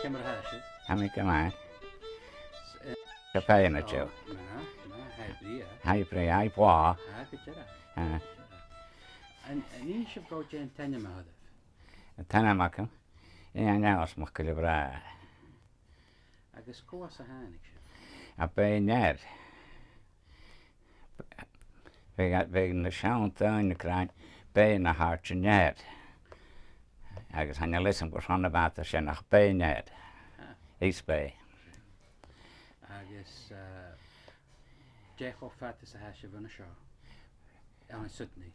Cymru hasyd? Hami gymain. Cafe yn y tiw. Na, hebri, e. Hebri, ai bwa. Gyda. Yn ni eisiau gael jen tenio yma hydaf? Tana macam. I'n iaws MacGillivray. Agus cwas a hanig siw? A beiner. Fe yn y siawn yn y grain, bein a hart yn nerd. Agus hann lysyn gwrs honna bat a sy'n ach beiner. Is be. Agus Jeff o ffatus a hasio fy'n y sio? Yn Sydney?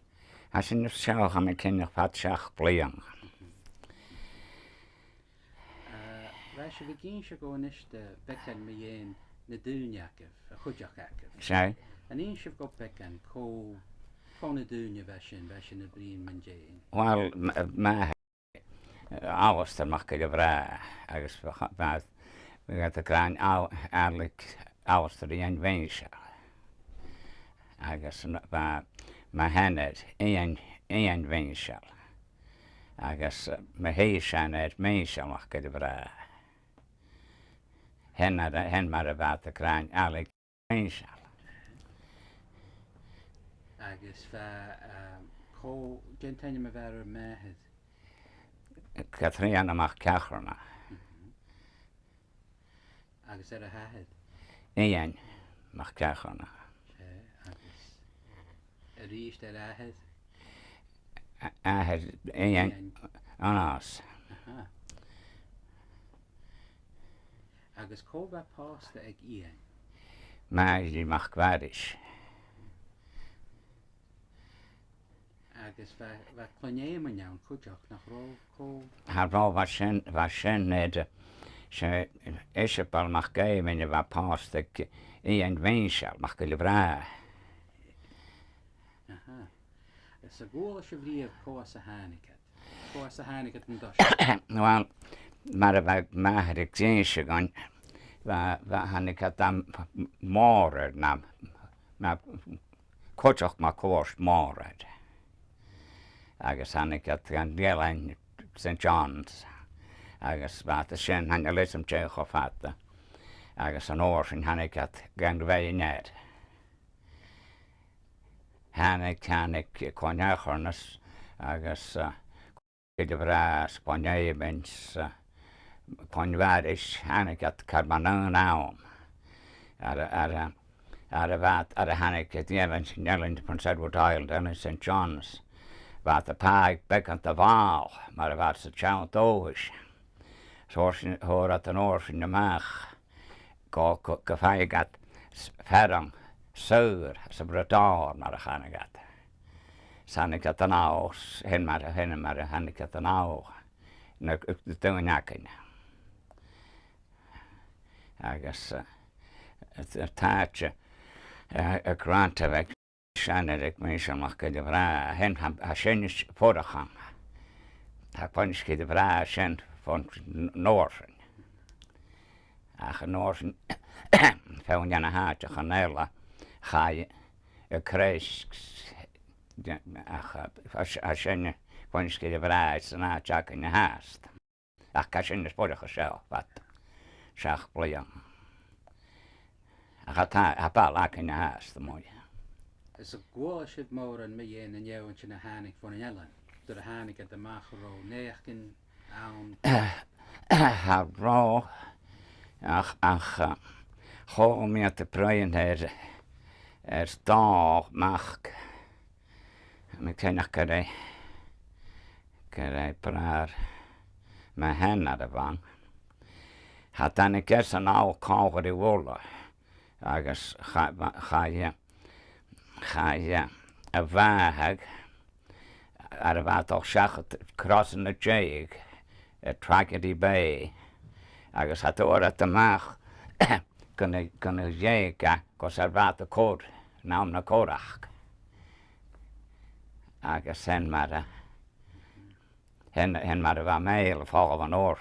A sy'n yw'r siaw am y cynnych pat siach bliang. Rasio fi gyn sio go yn ysda becan mi ein na dŵnia agaf, a chwdiach agaf. Siau? Yn un sio go becan co na dŵnia fesyn y brin mynd jen? Wel, mae awas yr MacGillivray agus beth we got the gran Gaelic awas yr un feinsial. Agus mae hynny'n un feinsial. Agus mae heisian meinsial MacGillivray. Hen mae'r fath y gran Gaelic feinsial. Agus co gentainia mae fer o'r mehed? Catriana mach cachrna. Agus y hahed? Ian mach cachrna. Agus rhys ahed? Ahed Ian anas. Agus co ba pasta ag Ian? Mae di mach gwarish. Agus fa clonau yn iawn, cwdiach nach rôl co? Har rôl fa sy'n nid sy'n eisiau bal mach gei mynd fa post ag Ian feinsial MacGillivray. Ys y gwyl eisiau frif coas a hanigat? Coas a hanigat yn dosio? Wel, mae'r maher ag eisiau gan fa hanigat am môr na cwdiach ma cwrs môr agus hanigat gan Nilsen St. John's agus fath y sy'n hannig lysym teich o fata agus yn o'r sy'n hanigat gan Xavier hannig cwaniach ornas agus Goiridh Dòmhnallach cwaniadis hanigat carmanan awm ar y fath ar y hanigat Nilsen Prince Edward Island yn St. John's Fath y pag begant y fal, mae'r fath sy'n siawn dôwys. Hwyr at yn o'r sy'n ymach, gyffag at fferang, syr, sy'n brydor mae'r chanagat. Sanagat yn aws, hyn mae'r hanagat yn aw, na dyn acyn. Agus y tâch y grant y feg, Sianedig meisio MacGillivray, hen ha sy'n ffwracham. Ha pwns Goiridh sy'n ffwnt Norsen. Ach y Norsen, fewn yan a hat ach yn ela, chai y creisg. Ach a sy'n pwns Goiridh sy'n a jag yn y hast. Ach a sy'n ysbwydach o sel, bat siach blian. Ach a bal ac yn y hast y mwy. Ys y gwyl eisiau mawr yn mi yn iawn sy'n y hanig fwn yn elan? Dy'r hanig at y mach ro, neach yn awn? Ha ro, ach chol mi at y bryn dog mach. Mi cynach gyrau brar mae hen ar y fan. Ha dan i gers yn awl cawr i wolo, agos chai y fahag ar y fath o'ch siach cross yn y jeig y Tragedy Bay agos hat o'r at y mach gyn y jeig gos ar fath y cwr nawn y cwrach agos hen mae'r fa meil ffog o'n o'r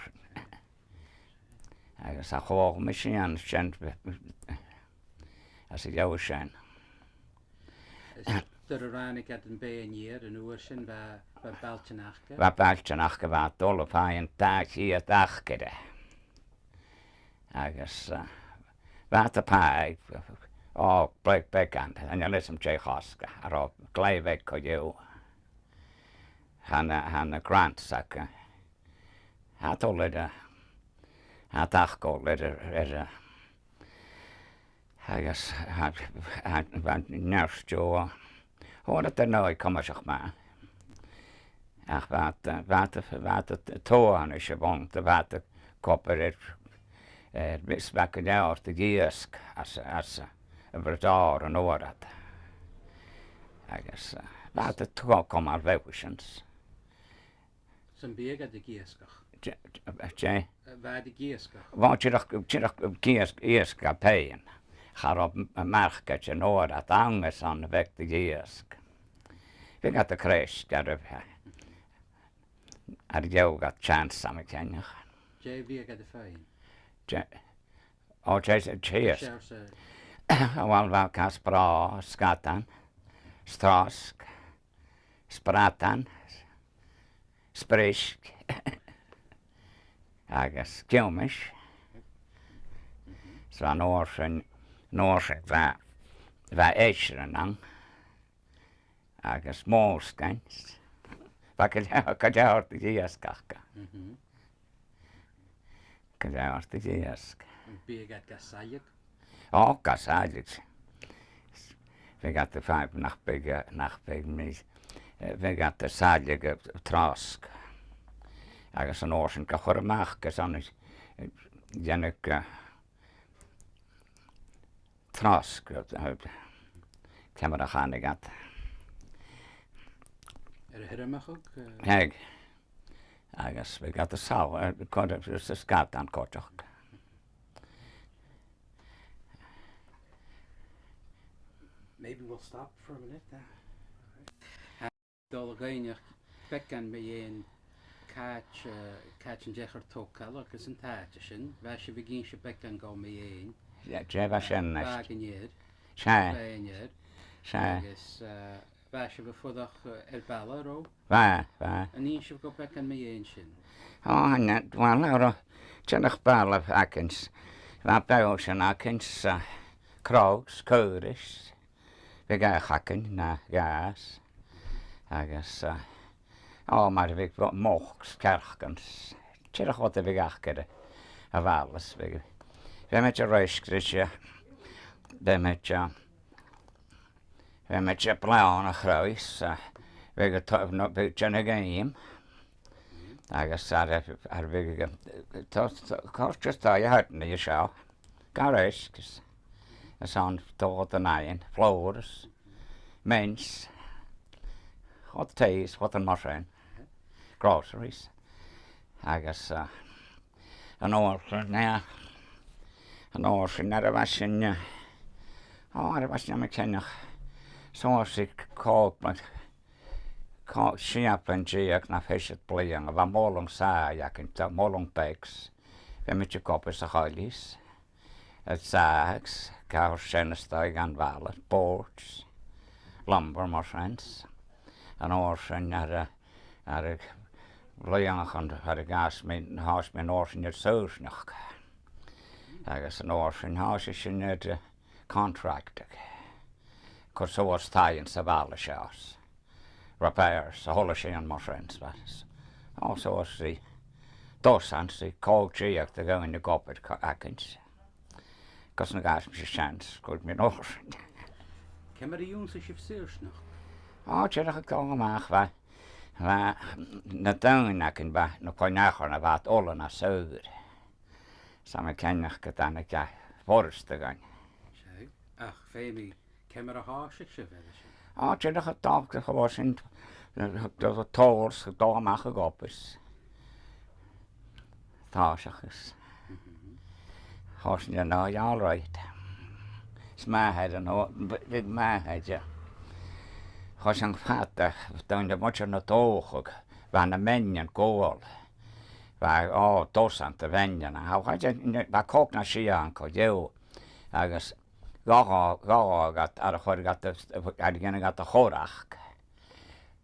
agos a chwog mysian sy'n as y iaw sy'n Dy'r rannig at yn bein i'r yn ŵr sy'n fa balchanachga? Fa balchanachga fa dol o pa yn dag hi a dag gyda. agus bheit a páig ó breig began an lism sé chosca ar gléimheh go dú hanna grant saca ható leidir hatachgó leidir agus neirstú hóra ar nóid cumaseach me ach bheit tóán is sé bont a bheit a copar bis be go deart a gíasc as a bredár an órad agus bheit a tú com ar bhehuisins. San bíag a gíascach. Sé? Bheit a gíascach. Bá tíach gíasc a péin. Charab merket an órad angus an bheith a gíasc. Bhí a créis ar dheogat chans sam ceannach. Dé bíag a féin. Ó tías. Bhil bhe cas brá scatan, strásc, spratan, sprisc, agus ciumis. Sa nóirse bheit éisian an agus móscaint go deart a díascacha. Go deart a díasc. Bíag a gasáiag? Ó, gasáiag. Bhí gat a fáib nach beag mí. Bhí gat a sáiag a trásc. Agus an ósin go chur amach gus an dhéanach trásc cemar a chanig at. Ar a hiramachog? Heag. Agus bhí gat a sáil a scat an cóteach. Maybe we'll stop for a minute there. Dol gaineach becan me dhéon catch an dechar tócail agus an táite sin, bheit se bhí se becan go me dhéon. Dé bheit sin Bagainéad. sé Agus bheit se bh fudach ar bailla ró. bheit A níon se go becan me dhéon sin. ó bhil ar teannach bailh acins bheit be sin acins crás córis bhí ga chacin na gas agus mar bhí móchs ceachchans tíach wat a bhí gachcad a bhhelas bhí me a réiscrite bhí me pleán a chráis bhí go tena géim agus ar bhí cóirtá a heitna i seo gá réisgus as an tód an aon, flóras, mens, hot teas, what an mar groceries, agus an orsin ar a bhasin ar a bhasin me cennach sósig cógmad siaplan díag na féisiad blian a bheit mólung sáach an mólung begs bhí mit coppas a chailís sags Gair sinnastáig an bhela, boards, lumber mar friends, an orsin ar a blianach ar a gas hás mé orsin ar sósnach. Agus an orsin hás sin ar contractach. Cos sós táin sa bhela seás. Repairs, a hola sin mar friends bheits. Ó sós sí dósan sí cógtíach a going na gopad acins. Cos na gas me seans goid mé orsin. Cemar a dún sa sibh séirsnach? Ó tíach a gá amach bheith na dainach in bheith na coinachar na bheit óla na saoir. Sa me cennach go dana fórsta gain. Sé. Ach féimi cemar a háise se bheile sin? Ó tíach a dágta go bhá sin tórs go dá amach a gopis. Táiseachas. Hosn you know, all right. It's my head and big my head, yeah. Hosn fatta down the much on the toog, van the menjen goal. Waar dosan te venjen. How had you ba kok na sianko, you. Agus gaga got ar got the got the horach.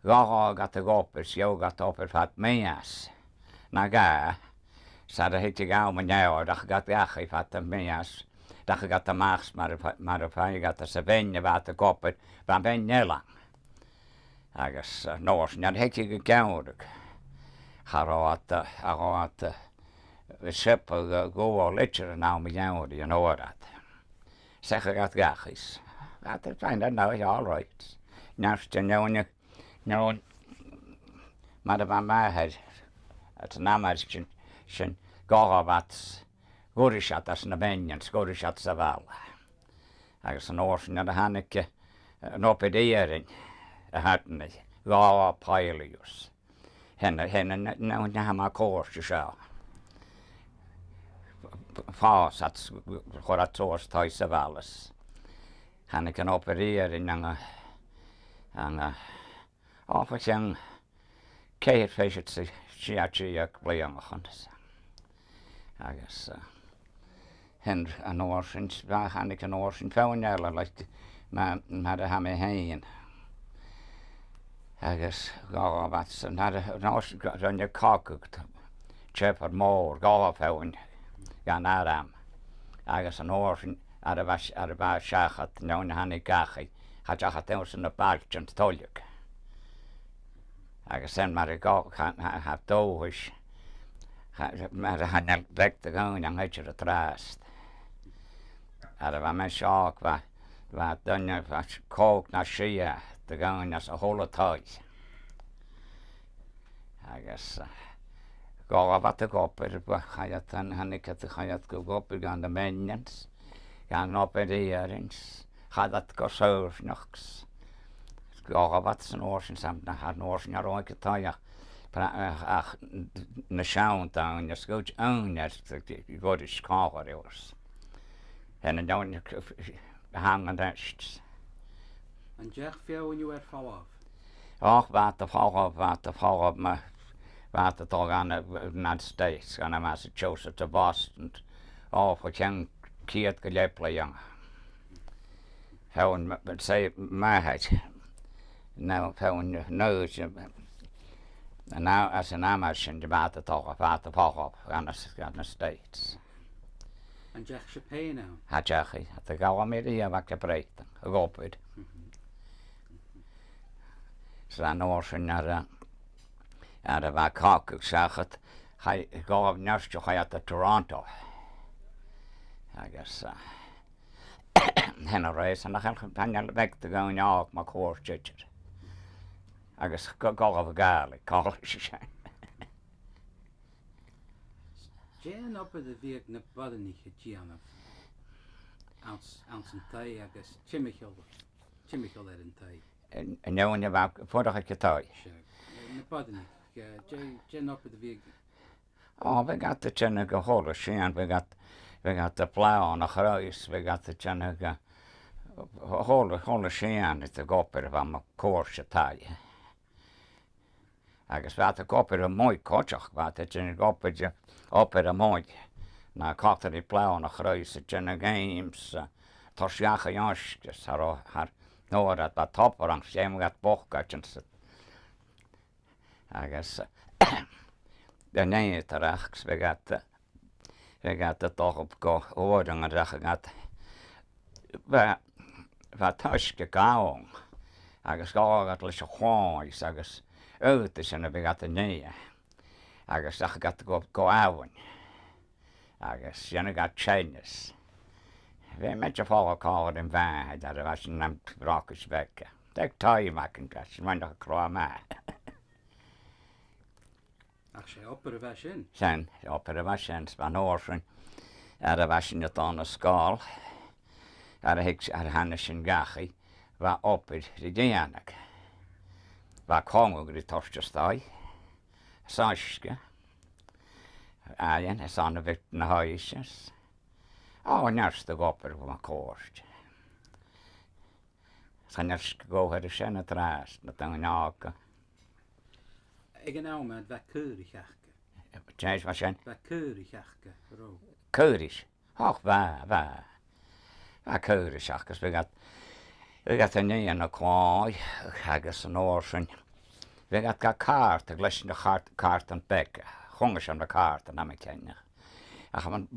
Gaga got the gopers, you got upper fat meas. Na ga. Sada hitti gauma njao, dach gat gachi fatta mias. Dach gat maachs maar op hij gat se venje wat de koppet van venje lang. Agus noos njad hitti gaudik. Haroat seppel go litcher nou met jou die know dat. Zeg gat gachis. Dat find that now all right. Naast nou maar de van mij het naamheid zijn Goiridh Dòmhnallach as na benjans, Goiridh sa val. Agus an oors na de hanneke nopedering a hatne gawa pailius. Henne nou ma koors sa. Fas at choratos thai sa valas. Hanneke operering an afachang keir feishet se chiachiak bleamachans. Agus hen an oorsin hanneke an oorsin faunjala like ma de ha me heen. Agus Goiridh had an oorsin ran kakukt chepper moor faun gan aram. Agus an oorsin ar ba shachat nou hanne gachi had jachat ons na balchant toljuk. Agus sen maar have doish. Maar han er direkt de gang aan het je traast. Er was mijn zaak wat dan was kook naar Scotia de gang als een hele tijd. Agus ga wat de kopper ga je dan han ik het ga je het kopper gaan de menens gaan op de erins gaat dat kosoos niks. Ga wat zijn oorsen samen naar oorsen naar ooit tijd. Ach na sean down na scout own as the Goiridh Dòmhnallach and down hang and that. And Jack feel when you were fall off. Och wat de fall of my wat the dog on the United States and Massachusetts to Boston. Oh for young kid play young. How and say my height. Now how knows and now as an Amazon about the talk about the pop on the States. And Jack Chappay now. Hajaki, at the Gawamedia Vacabreak, a gopid. So an ocean at a Vacok Sachet, I go of Nurse at the Toronto. I guess Henry race and I have companion back to go in York, my course church. Agus Our Gaelic College. Jan up at the Viet na Badani Gianna ounce and tie, I guess chemical in tie. And no one about for the tie. Na Badani, Jan up at the Viet. Oh, we got the Chenaga Hole and we got the plow on the house, we got the Chenaga Hole Shan at the gopper of my course tie. Agus wat de kopper een mooi kotjach wat het in koppertje op een mooi na kakter die plow na gruis het in games tos jache jasjes haar nou dat wat topper aan sjem gat bochkatjes agus de nee terachs we gat de toch op go oording en dat gat wat taske gaong agus gat lis gewoon agus uit is en we got the nee. Agus I got to go out. Agus you got Chinese. We met je volk called in van dat was een brokkes wekken. Dat time I can catch when the crow ma. Ach she opper was in. Zijn opper was in van oorsen. Was in het aan de skaal. Hiks hannes in gachi. Wa opper die dianak. Waar kwam de torstjestai, Saske, en aan de witten huisjes. Oh, nærmest de gopper på kort. Så nærmest gå her kjenne træst, med den nake. Ik nou met wat keurig jakke. Tjens wat zijn? Wat keurig jakke, bro. Keurig? Och, waar keurig jakkes, we got een nieuwe na kwaai, agus een oorsen. We got kaart, glas in de kaart en bekken. chungas an na cart an am cenne. Ach van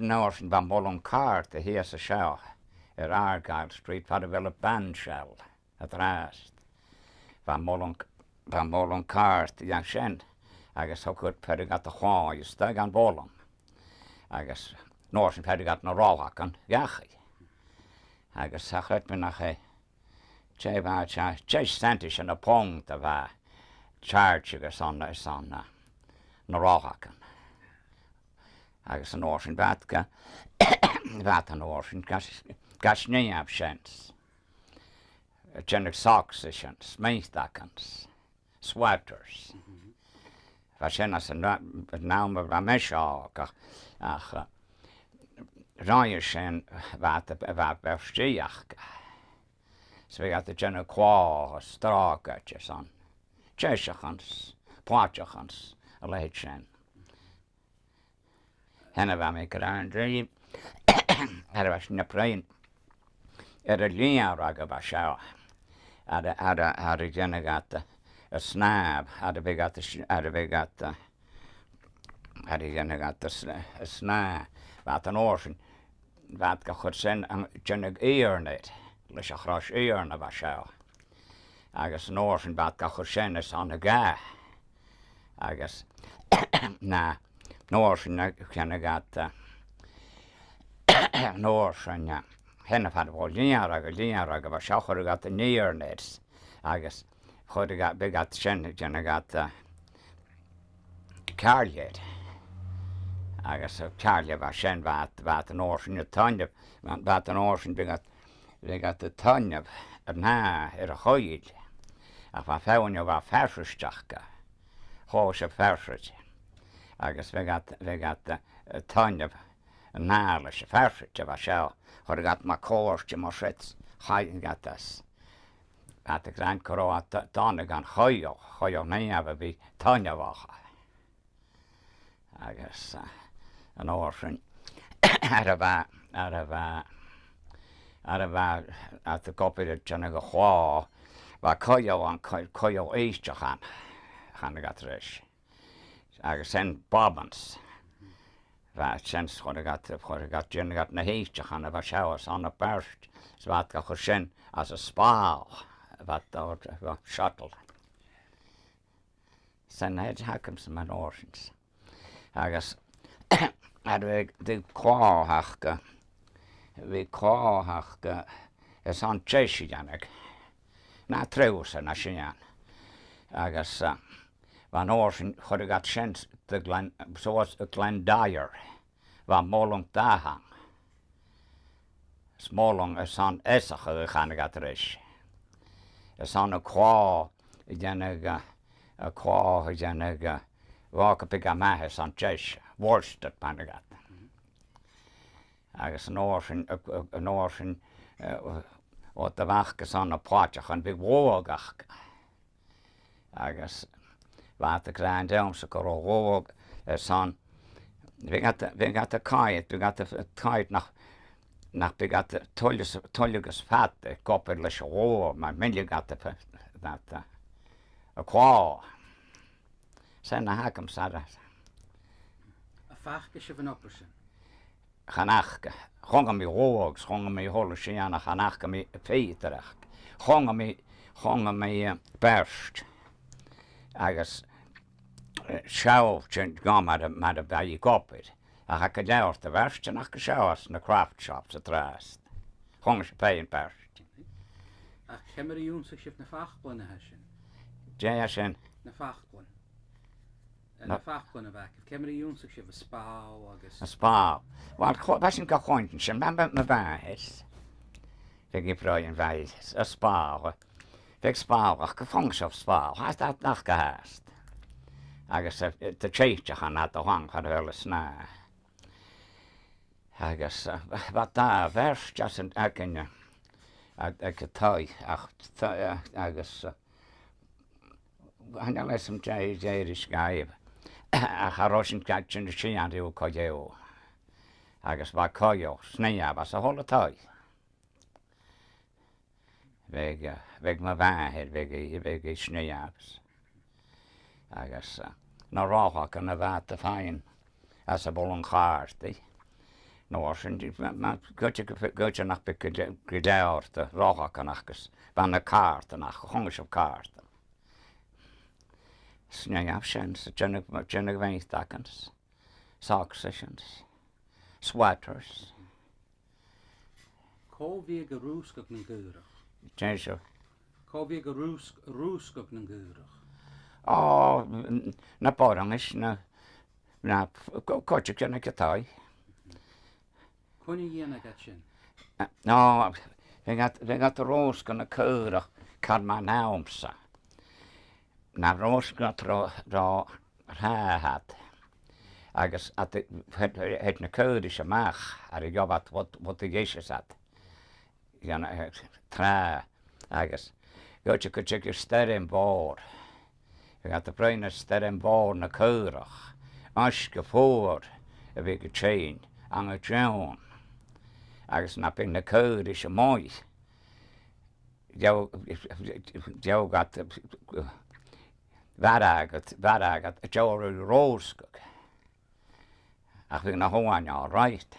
Norsen van Bolon cart a hias a seo Our Gaelic Street var vel a bandshell at rast. Van Bolon cart ja sen. Agus ho kut perigat a chwa you stag an Bolon. Agus Norsen perigat na ráhakan gachi. Agus sachet me nach e Tjej centish an a punkt of a charge agus on na ráhakan. Agus an Norsen vatka vat an Norsen gas neab shens. Gennych socks shens, meistakans, sweaters. Vashen as an naam of Rameshag ach Ryan shen vat verstiach. So we got the general qua stragatjes on. Cheshachans, Poachachans, a late shen. Henna me around dream. Had a naprain. At a linear ragabashaw. Had a generat a snab. Had a big at the a snab. Wat an ocean. Wat got sen and genig ear net. Leis a chras ear na bashaw. Agus an ocean wat got sen is on a guy. Agus na Norsen can got Norsen henna had bol linear a shachor got the near nets. Agus chod got big at sen got Carliet. Agus Carliet was sen wat an Norsen tanja wat an Norsen big got the tanja na a hoid. Ach va faun jo va fersustachka. Hos a fersut. Agus we got a tanja nærlish fersut var sjå. Har got ma korst ma sets haiden got das. At the grand kroat tanagan hoyo nei ava bi tanja vacha. Agus an Norsen arava at the copy of Janaga Hwa va koyo eistachan han got rish. Agus sen Bobbins. Va sens what got Janagat na eistachan va showers on a burst. So vat ga sen as a spa vat shuttle. Sen hed hakums man Norsens. Agus had we the quahachka. Vi quahachka is on Cheshi Janek. Na treus na shinyan. Agus van Norsen had got sent the Glen so was a Glen Dyer. Van Molong Dahang. Smolong is on Essach gaan gat rish. Is on a qua Janega a qua Janega walk a big mahas on Chesh. Worsted panagat. Agus an Norsen wat de wachkas an a poachach an big wógach. Agus wat de grand elmse go wóg son we got the kite, we got the kite nach we got the tolligus fat the koppelliche wó, maar minje got the that a qua. Sen na hakam sada. A fachke van oppersen. Ganachke. Gonga mi rogs, gonga mi holle siana, ganachke mi peterach. Gonga mi berst. Agus sjau tjent ga met a bij koppit. A ha gedeeld de verst en ach gesjauas na craft shops at rest. Gonga se pein berst. A chemmer joen sich na fachbone haschen. Jaya sen. Na fachbone. Na fachbone back. Chemmer joen sich a spa agus. A spa. Wel, was in gachointen sen, ben met me baas. Vig ik vroeg wijs, a spa. Vig spa, ach gevangs of spa. Has dat nog gehaast? Agus de cheetje gaan at de hang had wel eens na. Agus wat daar vers just een erken ek taai ach agus han al some Irish guy. Ach Russian catch in the chin de koyo. Agus va koyo sneia was a holle taai. Weg ma va het weg sneia. Agus na ráhacha na bheit féin as a bol an cháirtaí. nó sin gote nach be grédáirta ráhachanachgus bana cáta nach chungas of cáta. Sneamh sin sa dénne bhéintachans, sock sessions, sweaters. Cóhí go rúscach na gúrach. Jéisio. Cóhí go rúscach na gúrach. Ó, na bórangis na coite cena gotáid. Cúna dhéana gat sin? No, bhí gat rósca na cúrach cad má námsa. Na rósca rá ráhad. Agus het na cúris amach ar I gobat wat I géisias at. Gana trá agus gote go tugur steirn bór. Bhí gat a breine steirn bór na cúrach. As go fór a bhí go tréin an a drewn. Agus na bin na cúris a mói. Dew gat bharagat a deir róscach. Ach bhí na hóáin all right.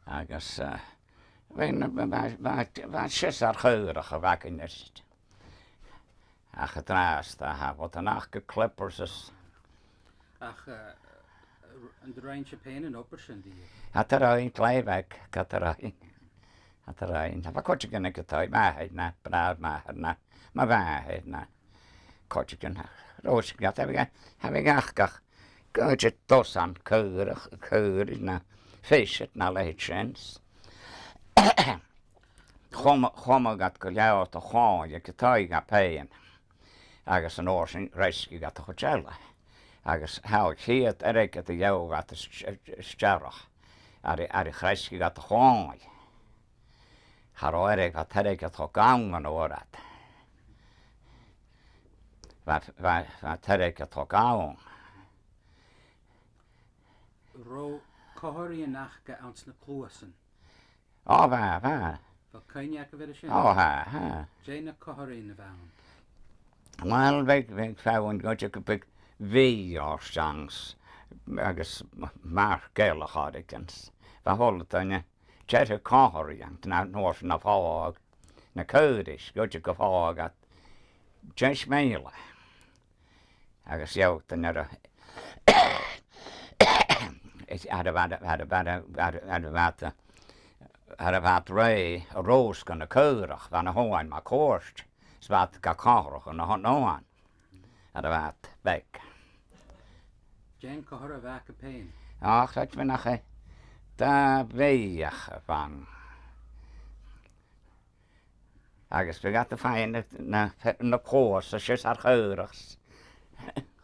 Agus bhí sis ar chúrach a bhacin ist. Ach a drást a ha, wat an ach go clippers is. Ach, an de rein se pein an opper sin di. Hat a rain, Claybeck, gat a rain. Hat a rain. Ha coche gan go táid, maheid na, brad maheid na, ma bhaheid na. Coche gan roos gat, ha vi gach. Goje dos an cúr na féisiit na leid sins. Choma gat go leabhart a cháin, go táid ga péin. Agus an orsin reisci gat a chotella. Agus haug chiad erig at a jau gat a stearach. Ar I chreisci gat a cháin. Haró erig a terig at a gangan órat. Va terig at a gangan. Ró cóirí nach go ans na clúasan. Ó, bha. Fa caineach a bheit sin? Ó, ha. Dé na cóirí na bhain. Wel, bheith fáin gote go big bhí ástangs agus mar Gaelic Heritage. Ba holtaine teir cóirí an na nóir na fág na cúris gote go fág at 10 méile. Agus jeachtain ar a had a bheit ré a rós gan na cúrach van a hóin má cóst. Svat ga cárach an a nóan. Had a bheit beic. Jane cóir a bheith a pein. Ach, dat vi nach e. Da bhéach van. Agus vi gat a féin na cós a sés ar cúrachs.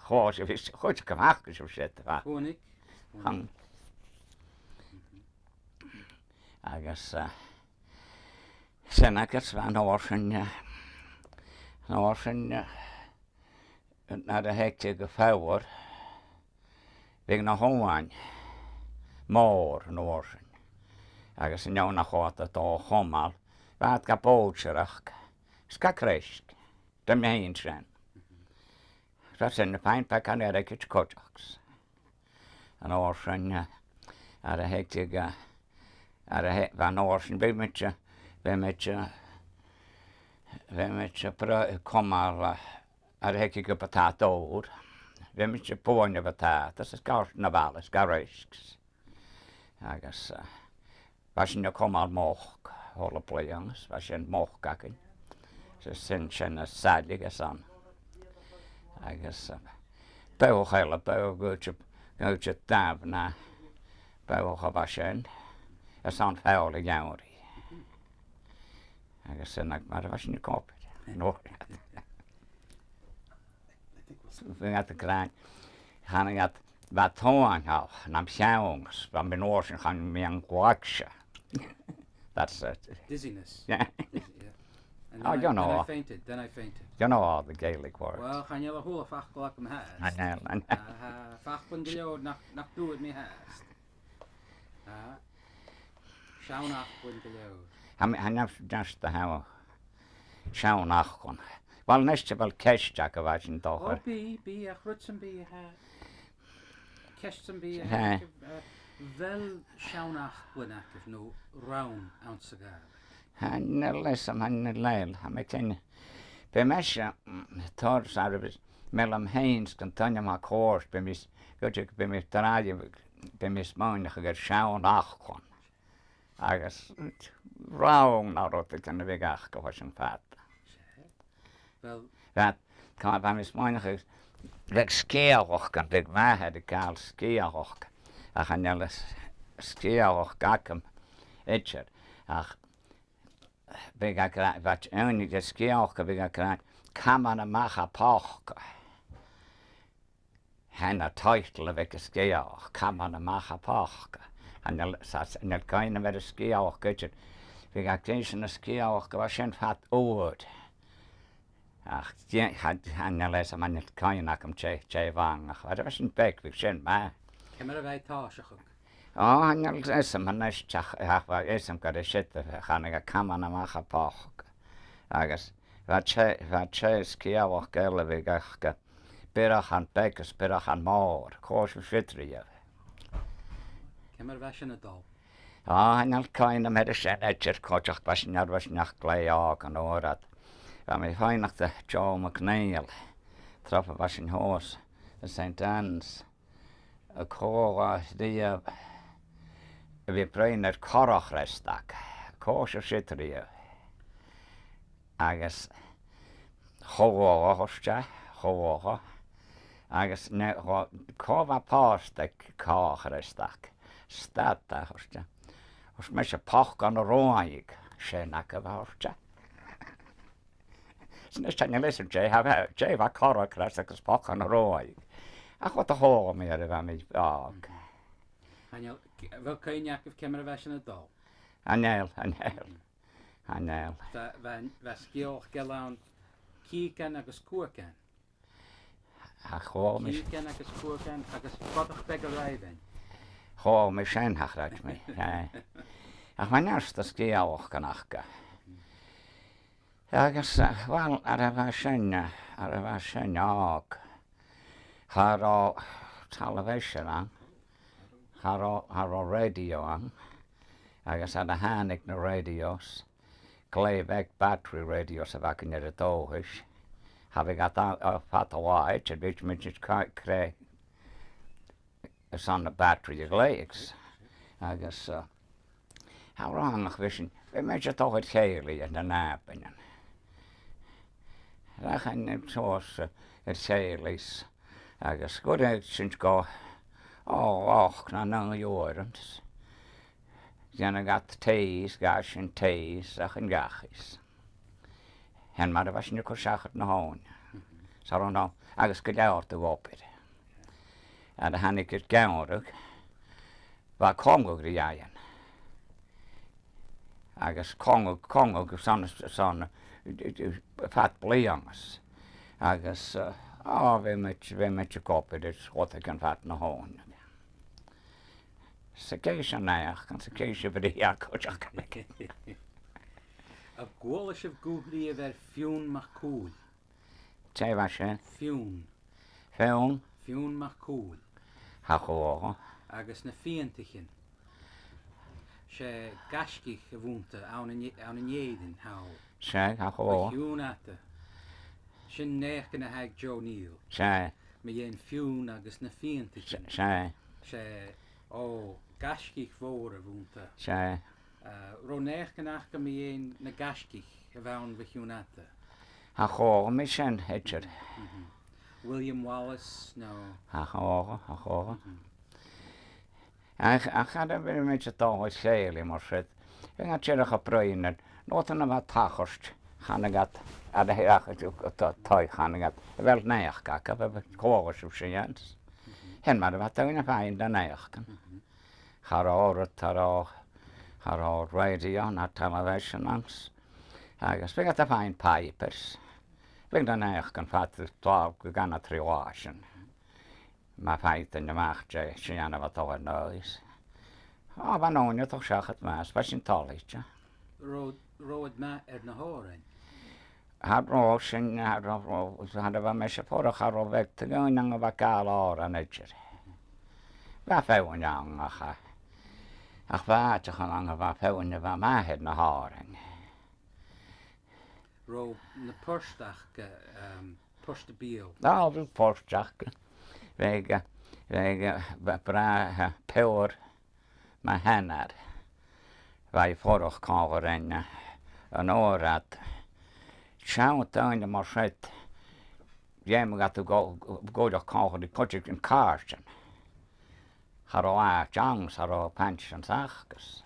Chós a vis chuid go bhachgus o set. Cúnig? Hang. Agus sen agus van orsin na a hekte go fáir vig na hóáin mór an orsin. Agus an jauna chóta dó chomal bheit ga bótseach ska kreisk de méin sen. Sin na pein pe an erikit kojaks. An orsin ar a hekte ga van orsin bimetje komal ar hekki go patátór. Vimetje póinne patátas, gar na balas, gar reisks. Agus sin komal móch, hola pleiangs, sin móch gakin. Sin a sadlig san. Agus bew heile bew gote dab na bew ha sin. San fála geáí. Agus sinach mar sin cópid. nó Bhí a gráin chanig at bhatóáinthá nam seangs ban bin orsin chan mé an gláagse. That's it. Dizziness. Yeah. And Oh, you then know. I fainted. You know all the Gaelic words. Well, chan jela hula fach glach am haast. I know. Fach bun gilio nach doed me haast. Shaunach bun gilio. Han have just the how Shaunach kon. Wel neste fel cesdiag y fas yn O, dochor. bi, a chrwts yn bi, cest yn bi, fel siawnach gwynach yf nhw rawn awns y gael. Han les am han leil. Han met een. Bij mesje, tors arbes. Mellam heens kan tanja ma koors. Bij mis, goed bij mis draaien. Bij mis maandag er siawnach kon. Agus rawn na rot ik aan de weg was een vat. Wel, Dat kan bij mis maandag weg skeeroch kan ik waar de kaal skeeroch. Ach han alles skeeroch gakem. Etcher. Ach bega kra wat enig de skeeroch bega kra kan man macha poch. Han titel weg skeeroch kan man macha poch. En het kan met de skeeroch gutje. Bega kreisen skeeroch was een fat oud. Ach, die had han les man het kan nakom che wang. Ach, dat was een bek we zijn maar. Cymru wij tasach ook. Oh, han les man nes chach ach wa esem ka de shit gaan ik kan man macha poch. Agus wat che skeeroch gelle bega ka. Berach han bekes berach han moor. Koos fitrie. Cymru wij zijn het al. En al kind met de senator coach was nach gleich an orat. Wa mi feinach de Joe McNeil. Traffe was in hoos. De St. Anne's. A cora die we breiner korach restak. Koos sitrie. Agus hoog hostja, hoog. Agus ne kova pastek koach restak. Stata hostja. Os mes pach gan roaig sénach a bhharte. Snes tan listen Jay va cora cras agus pach gan roaig. Ach wat a ho me ar bha me ag. Hanel, wel cynniach of cymru wij zijn het al. Anel. Va sgioch gelawn cícan agus cuacan. Ach ho me Cícan agus cuacan agus fodach beg a raibin. ho me sen hach rat me. Ach man erst das geoch ganachka. Agus wel ar a sen ag. Har television an. Har radio an. Agus ar a hannig na radios. Gleiveg battery radios af ac yn yr dóhys. Have got fat a white, a bit midget cray. It's on the battery legs. Agus how wrong vision. We measure toch het geely in de napen. Daar gaan het zoals het geely's. Agus goed uit sinds go. Och, na nang jorens. Jana gat tees, gash en tees, ach en gachis. En maar was niet koosachert na hoon. Zo nou, agus geljouwd te wopper. En dan had ik het gaurig. Waar Congo griaien. Agus Congo son fat bleangs. Agus we met je koppen, dus wat ik kan fat na hoon. Se keisha naach, kan se keisha vir de jakochach kan ik. A gwolish of Goiridh ver fiún mach cool. Tjei was je? Fiún. Fiún mach cool. ha go. Agus na fiantichin. Se gaskich gewoonte aan een jeden hou. Se ha go. Fiún ate. Sin neach na haag Joe Neal. Se. Me jen fiún agus na fiantichin. Se gaskich voor woonte. Se. Roneach ganach me jen na gaskich gewoon we fiún ate. Ha go me sen hetcher. William Wallace, no. Ha go. Ik ga er weer met je toch eens schelen, maar zit. Ik ga het geproeven. Noten er wat tachorst. Gaan ik het. Aan de hele tijd gaan ik het. Wel neig kijken. We hebben koers op zijn. En maar wat doen we fijn dan neig kan. Haar radio naar television langs. Ik spreek het fijn papers. Ik dan neig kan vatten 12 gaan triwagen. Maar feit in de macht, je wat over nois. Maar nou je toch zag het maar, was een talletje. Rood ma na horen. Harro sin harro hadda me se porach harro veg te going ang va gal or an edger. Va fewn yang ach va te gaan ang va fewn va ma het na haring. Ro na postach post de bio. Nou, vi postach. Vega bra peur ma hanar. Vai forach kaver en orat. Sjouw down de marchet. Jij moet gaat go de kaver die project in kaarten. Haro a jangs haro pension sachs.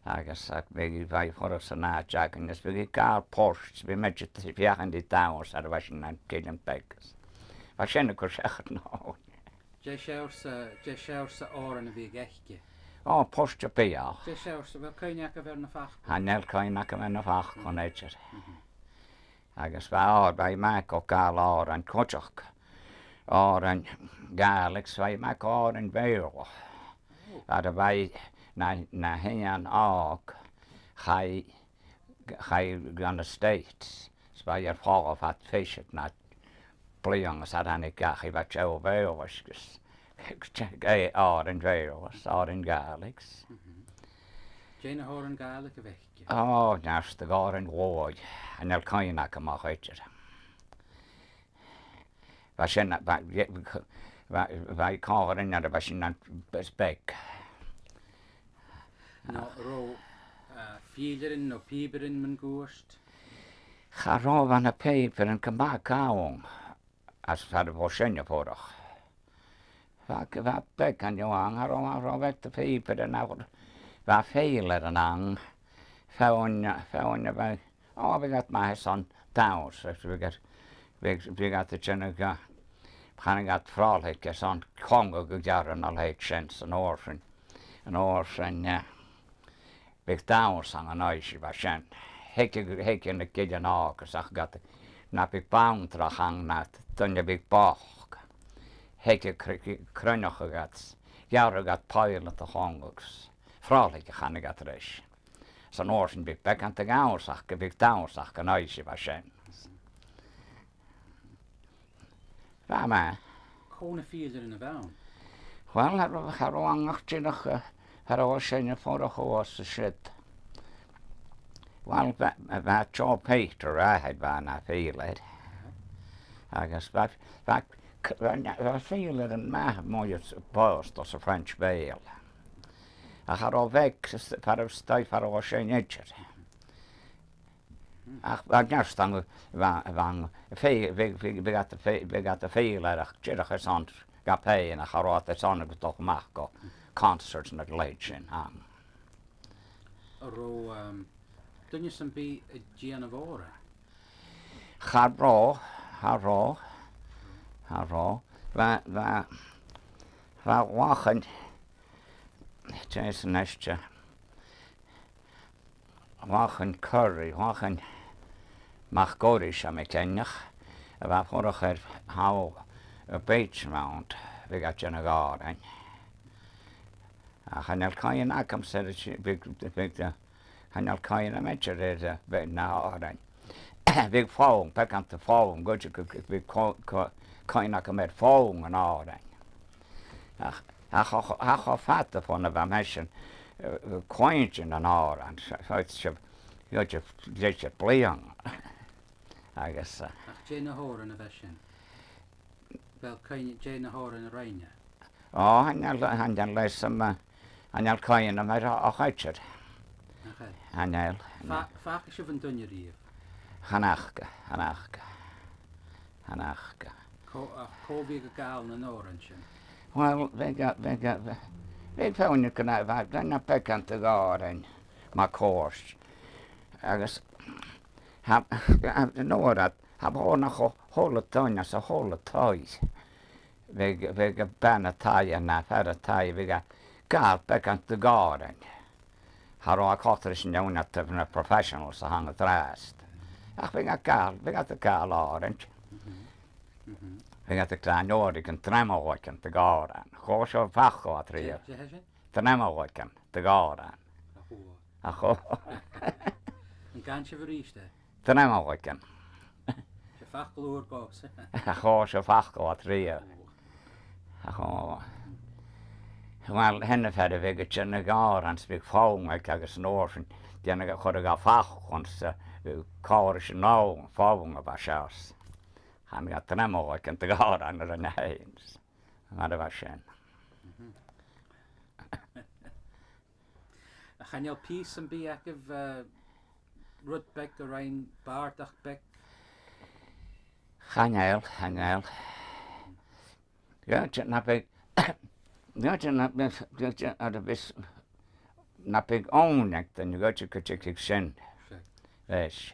Agus ac begi vai forach sana jacken des begi kar posts be met het jagen die towers ar was in kelen bekes. Was sen ko zeggen nou. Je sjouwse oren en wie gechtje. Oh, postje pia. Je sjouwse wel kun je akka ver na fach. Hanel kan nak men na fach kon etjer. Agus va bij mak og gal or en kochok. Or en Gaelic vai mak or en beiro. Ada vai na hen og hai on the states. Spai er fall of at fish na pliang sat han ik gachi va chou beiro was. Gay or en beiro or en Gaelics. Jane horen Gaelic gechtje. Oh, naast de garen woord. En el kan je nakken mag uitje. Wij karen naar de basje bespek. No ro fielerin no piberin men goest. Ga ro van de peper en kama kaong. Als het hadden voor schenje vorig. Wat bek aan jou aan, ro weg de peper en nou. Wat veiler en aan. Faun bij. Oh, we got my son down. So we got the Jennifer. Han got fralheke sånn kongo gudjaren all heit kjens en årsen big down sang en øysi var kjen heke ne kidjan ake sag gat na big boundra hang nat tunja big bach heke krønnoge gat jare gat pilot og hongogs fralheke han gat reis sånn årsen big bekant te gaur sag big down sag en øysi var kjen. Ja, maar. Gewoon een fielder in de waan. Wel, hebben we lang nog was in vorige was shit. Wel, we job Peter, had bijna veel het. I guess we veel en maar mooie post als een French bale. I had al weg, voor stijf voor was in het. Ach, juist dan we got the feel dat je gezond gaat pay en gaat het zonne toch maken concerts met legend aan. Ro doen je some be Gianavora. Haro. We wachten. Het is nestje. Wachten curry, wachten MacGillivray am kennych. We vorige hou een beetje mount. We got je garden. Han kan je nakam zeggen han kan je met je bij na orden. We volgen, pak aan te volgen. Goed je kan je nakam met volgen en orden. Hij gaat vatten van de mensen. Cointje en orden. Je let je pleang. I guess. Ach, Jane horen een version. Wel, kan je Jane horen een reine? Oh, han dan lees hem. Han kan je met een uitje. Han vaak is je van dunjerief. Hanachke. Kobe gegaal een orange. Well, we found you can have dan back aan te gaan maar koers. Agus no dat heb nog hele tuin as a hele toys. We bijna taai na verder taai we gaat back aan te gaan. Har ik altijd nou net de professionals hang het rest. Ach we gaat de kaal orange. We gaat de klein Noordik en tremmelrokken te gaan. Gewoon zo vacht wat er. Tremmelrokken te gaan. Ach. Een kansje verriest hè? Tanamoiken. Se fachloer goos. Goose fachko tria. Go. Wel henne verder wege na gar an spik faung ek agus norfen. Den ga chode ga fach ons karish no faung of ashaus. Han ga tanamoiken te gar an der nains. Maar dat was schön. Gaan jou piece en be ek of Rutbeck or Ryan Bardachbeck? Chanel. Ja, napig. Ja, napig. Napig onek dan je gaat je kutje shen. Wees.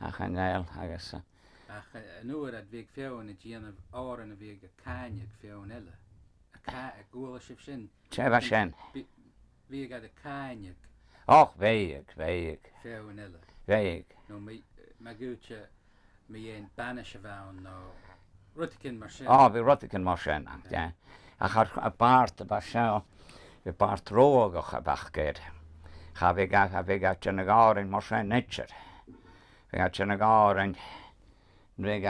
Chanel, agus. Ach, nu dat week veel in het jaren oren een week kanjek veel nelle. A goele schip shin. Tjeva shen. Wie gaat de kanjek? Och, weeg. Veel nelle. Weeg. No, me goedje, me een banische waan, no. Ruttikin maar shin. Oh, we ruttikin maar shin, ja. Ach, een paard, een paard roog gebachkeerd. Ga we gaat je negaren maar shin netjer. We gaat je negaren. We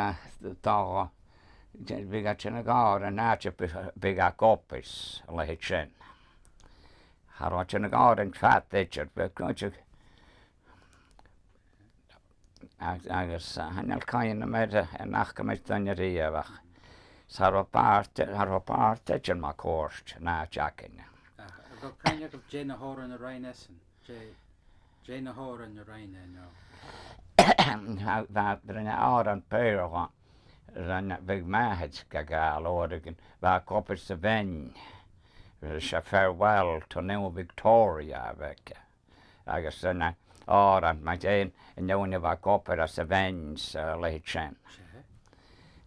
gaat je negaren naatje we gaat kopjes, lehet shin. Har wat je negaren fat netjer, we gaat je. Agus hanel kain med en nachka med tanjeria wach. Har part netjer ma korst na jacken. Go kanjek of Jane Horan en Ryan Essen. Jane Horan en Ryan no. Va brenne aran peuren. Ran weg mahet gagal ordigen. Va koppers de ven. Se farewell to New Victoria vecka. Agus na aran ma ein en jone va kopper as vens lechen.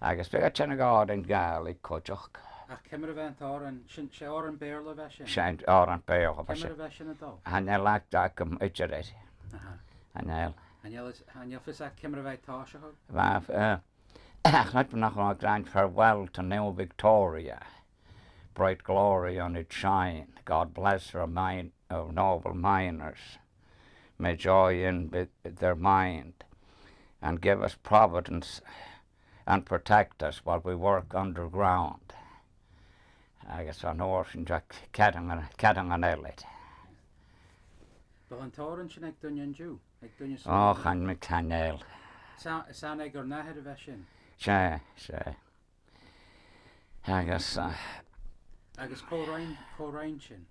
Agus vega Gaelic Gaelic kojoch. Ach, kemmer vant aran, se aran bearle veshin. Scheint aran peuren Kemmer veshin a dal. Han lag dakum utjeret. Han jel fis a kemmer vant tasha hog? Va I'd nog a grand farewell to New Victoria. Bright glory on its shine. God bless her mind of noble miners. May joy in their mind, and give us providence and protect us while we work underground. I guess on horse and jack catting an ellet. But an toran sin ag dunyan Jew. Oh, chan me canel. San ag or nahed a veshin. Sé. Agus Agus Corain sin.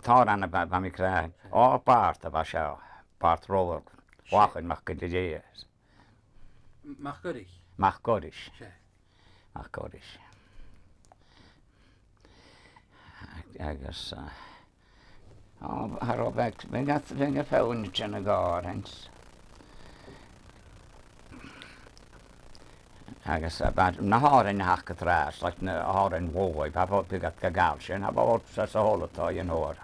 tá anna ba mi craig. Ó part a ba seo. Part rower. Wachan mach go dé. Mach godig. Mach godish. Sé. Mach godish. Agus har obek venga faun in gardens. Agus bad na hárin hakka trás, like na hárin woi, pa bot bigat gagal sin, ha bot sa holata in or.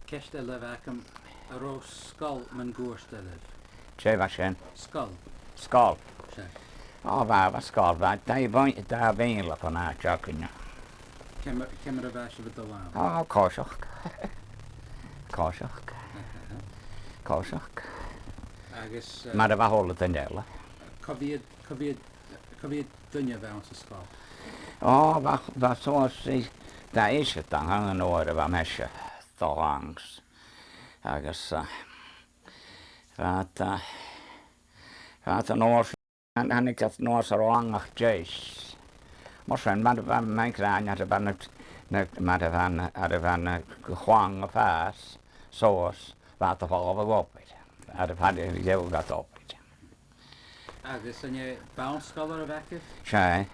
Keste lev akam a ro skull man goorste lev. Tjeva sin. Skull. Skal. Sé. Oh, va skal va. Da veinla på na jakken. Kemmer a veshin with the lamb. Oh, koshach. Agus Maar dat was holle ten dele. Covied dunja vans a skull. Oh, wat zoals daar is het dan hangen oren waar mensen toch langs. Agus wat een oors en ik dat noors er langig jees. Maar zijn maar mijn kraan had van gewoon of haas zoals wat er al op is. Had ik heel gat op. Agus an je bounce scholar of active? Sé.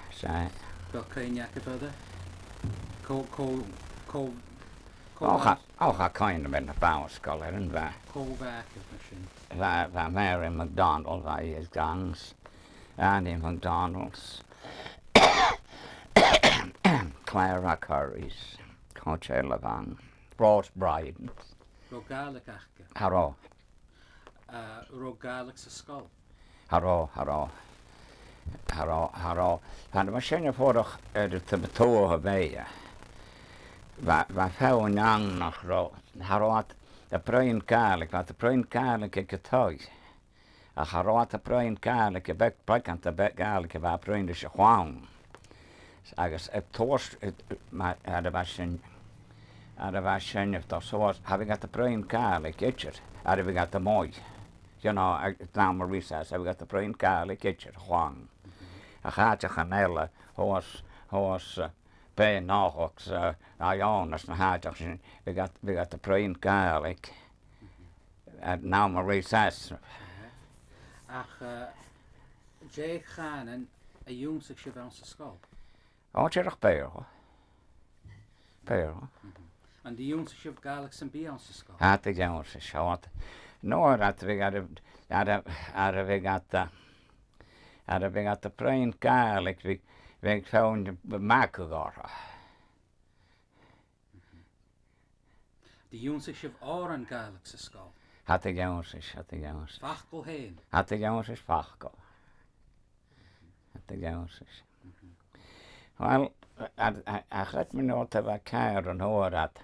Wel kain jacket other? Auch a kind of in the bounce scholar and active machine. Va Mary McDonald va his gangs. Andy McDonald's. Clara Curry's. Coche Lavang. Ross Bryden. Ro Gaelic achke. Haro. Ro Gaelic's a skull. Haro. Van de machine vorig de betogen bij je. Waar veel jang nog ro. Haro the Brian Gaelic, but the Brian Gaelic a toy. A harrát a Brian Gaelic a beckant a Gaelic a Brian de Juan. Agus a toast had a bashin if the source having got the Brian Gaelic itcher, had we got the moy. You know, now my recess, I got the Brian Gaelic itcher, Juan. A hat a canella, horse, Bay Norhawks, Ionas, and Hatch, we got the Brian Gaelic. And now my recess. Ach, Jay Khanan, a young sich van sa skull. Oh, Cherach Bear. And the young sich of Gaelics and beyond sa skull. At the Jones is short. No, that we got the Brian Gaelic, we found the MacGillivray. The young sich of Oran Gaelics sa skull. At the Jones. Fachkel heen. At the Jones is Fachko. At the Jones. Well, I let me know to a care and all that.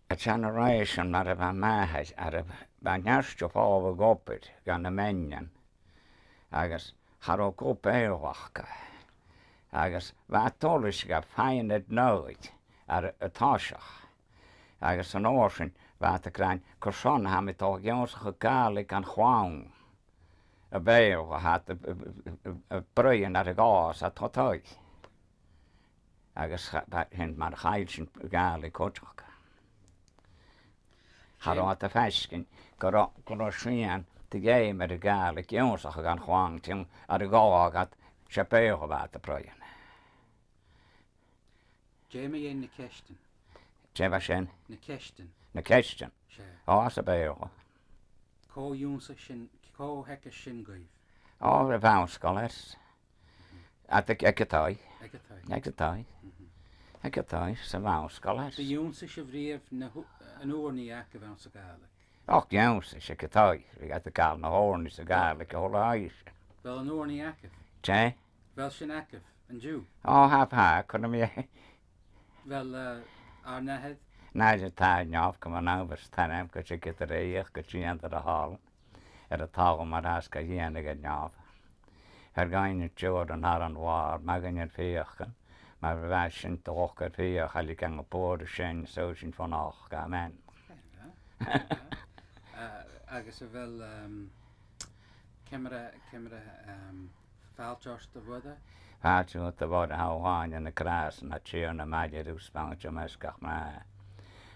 A generation that of a mahas, at a banyast of all the gopit, gan a menian. I guess, haro go beowaka. I guess, vatolish ga find it noit, at a toshach. I guess an ocean. Wat de klein Corson ha met toch jongse Gaelic en Juan. A beer had a bruien naar de gas at hotoi. Agus hen maar geilschen Gaelic hotchak. Had de fasken korosien te gee met de Gaelic jongse gaan Juan tim at de gas had chapeur wat de bruien. Jamie in de Kesten. Jebashen. De Kesten. Na question. Oh, that's a bear. Co Junsa Shin, Co Hecka Shingrave. Oh, the vow scholars. At the Ekatai. Ekatai. Ekatai, some vow scholars. The Junsa Shavriv, an Orniak of Ansa Gaelic. Oh, Junsa, Ekatai. We got the Gal, no horn, is a Gaelic, a whole eye. Well, an Orniak. Jay? Well, Shinakov, and Jew. Oh, half, couldn't be. Well, Arnahead. Nigel tied off, come on over, stand up, because you get the rear, because you enter the hall. At a tall, my ask a yen to get off. Her going to Jordan, her and war, magging your fearken. My ration to walk at fear, how you can afford a shin, so she von auch, amen. I guess well, camera, Falchos the weather. Falchos the weather, how on in the grass, and a cheer and a magic who spang to meskach my.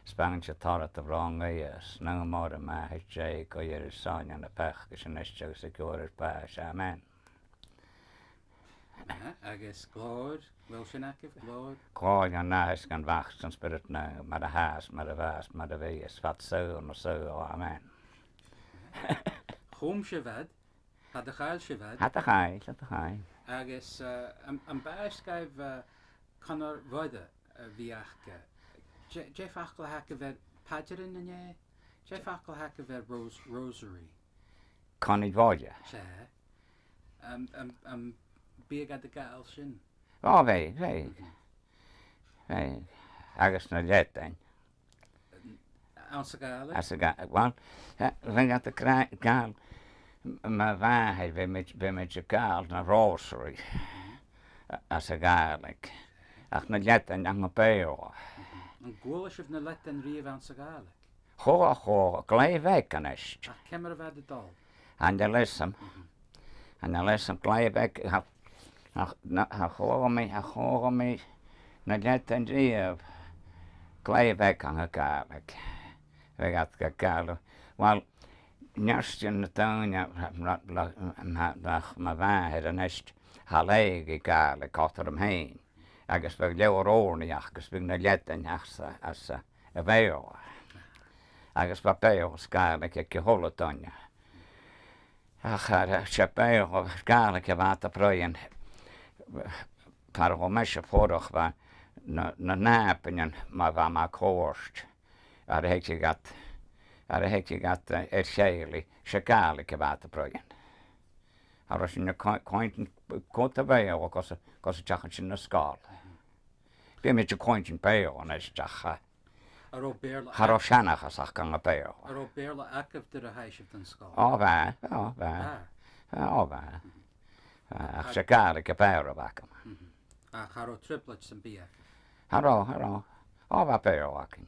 Spang je tar at the wrong ears, no more than my Jay, go your son and a pech, because an issue secure pass, amen. I guess Glod, Wilshinakif, Glod. Glod, your nice can wax and spirit now, mad a has, mad a vast, mad a vias, fat so, no so, amen. Home Shivad, had the Kyle Shivad. Had the high. I guess, I'm bash gave Connor Voida, Viachka. Jeff Ackle Hackaver Padgerin and ye? Jeff Ackle Hackaver Rosary. Connie Voya. Big at the Galshin. Oh, very. I guess not yet then. As a gal. Well, when got the gal, my van had been with a gal in a rosary. As a Gaelic. Ach, not yet then, I'm a bear. An Goulish of Nalet and Rive and Gaelic. Ho, glay vekanist. A camera of the doll. And you listen. And you listen, glay vek. Ho me. Nalet and Rive. Glay vek on a Gaelic. We got the Gaelic. Well, just in the town, my van had a nest. Halegi Gaelic after him heen. I guess we leeuwer oorniach, because we not yet in as a veil. I guess we peo Gaelic ik je holle tonje. Ach, je peo Gaelic wat te proeien. Par hoe mesje vorig was na napen maar van maar koorst. Had je gat Shirley Gaelic wat te proeien. Als je een kote veil, because het in de skaal. Bij met je kointje peo en is het Ar ó béla Har ó seanachas ach gan a béir. ar ó béla acah de a heisih den scáil. Ó bheith, ó bheith, ó bheith. Ach sé Gaelic a béir a bhacam. A char ó triplet san bí acah. Har ó, ó bheith béir a bhacam.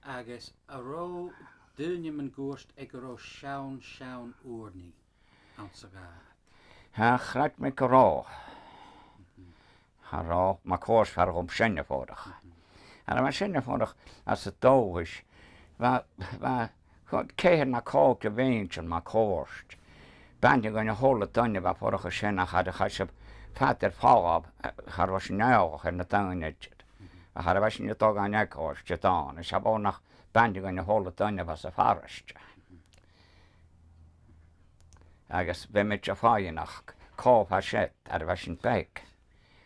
Agus ar ó dúine man gúist ag ar ó seán úrní an sa gá. Ha chraid me go rá. Har rá, má cós far gom sinne fódach. Ar a sinne fódach as a dóis, céir na cóg a bhéintsin má cóst. Bandi gan a hóla daine bh fódach a sinna chad a chaisib fatir fágab char was neoch ar na dainid. A char a bheits sin dog an eáist te dáin, is a bónach bandi gan a hóla daine bh sa fariste. Agus bhe mit a fáinach cóf a set ar bheits sin beig.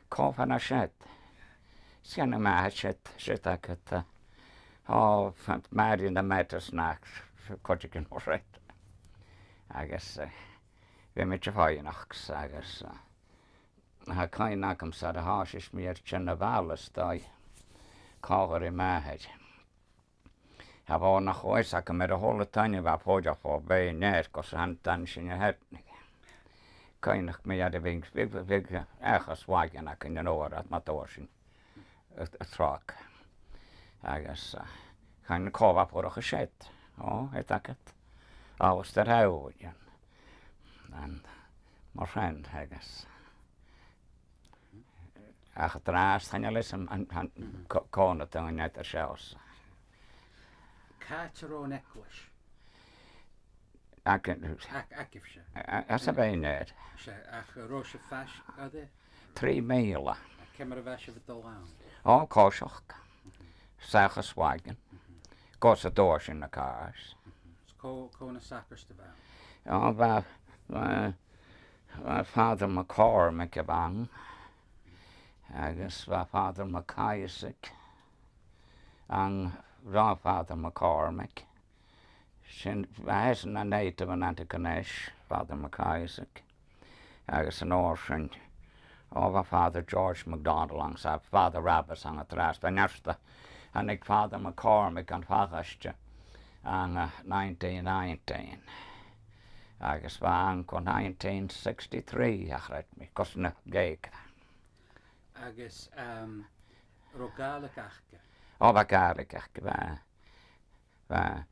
Cóf a set. Sganna me set agad fant Marion a meters nach codigin o reit. Agus bhe mit a fáinach agus ha cain agam sa a háis mi ar tjena bhalas dai cágar I meheid. Ha bhá nach oes agam ar a hóla taine bh póideach fó bé néir gos han dan sin a hetnig. Cainach mi ar a bhín echas wagan ac yn óir at matóir sin a trák. Agus cain cófa póireach a set. Ó, het agad. Áwas dar hauúin. Mar friend agus. Ach drast chaine leis an cóna an net ar seos. Cáit ar ón eiclis. Acih se. As a bhéinéir. Ach ró se feis adé? 3 míle. Cemar a bheis a bheit dó lán. Ó, cóiseach. Sachas wagan. Gos a dóir sin na cáis. Cóna sacars de bheith. Ó, bheith Father McCormick a bang. Agus bheith Father McCaisic. An rá Father McCormick. Sin bheith na native an anticaneis, Father McCaisic. Agus an óir sin. Ó bheith Father George MacDonald an sa Father Rabbis an a tras. Bheith neasta anig Father McCormick an fagaiste an 1919. Agus bheith an go 1963 a chreid mi, cos na géig. Agus ró Gaelic achcha. Ó bheith Gaelic achcha bheith.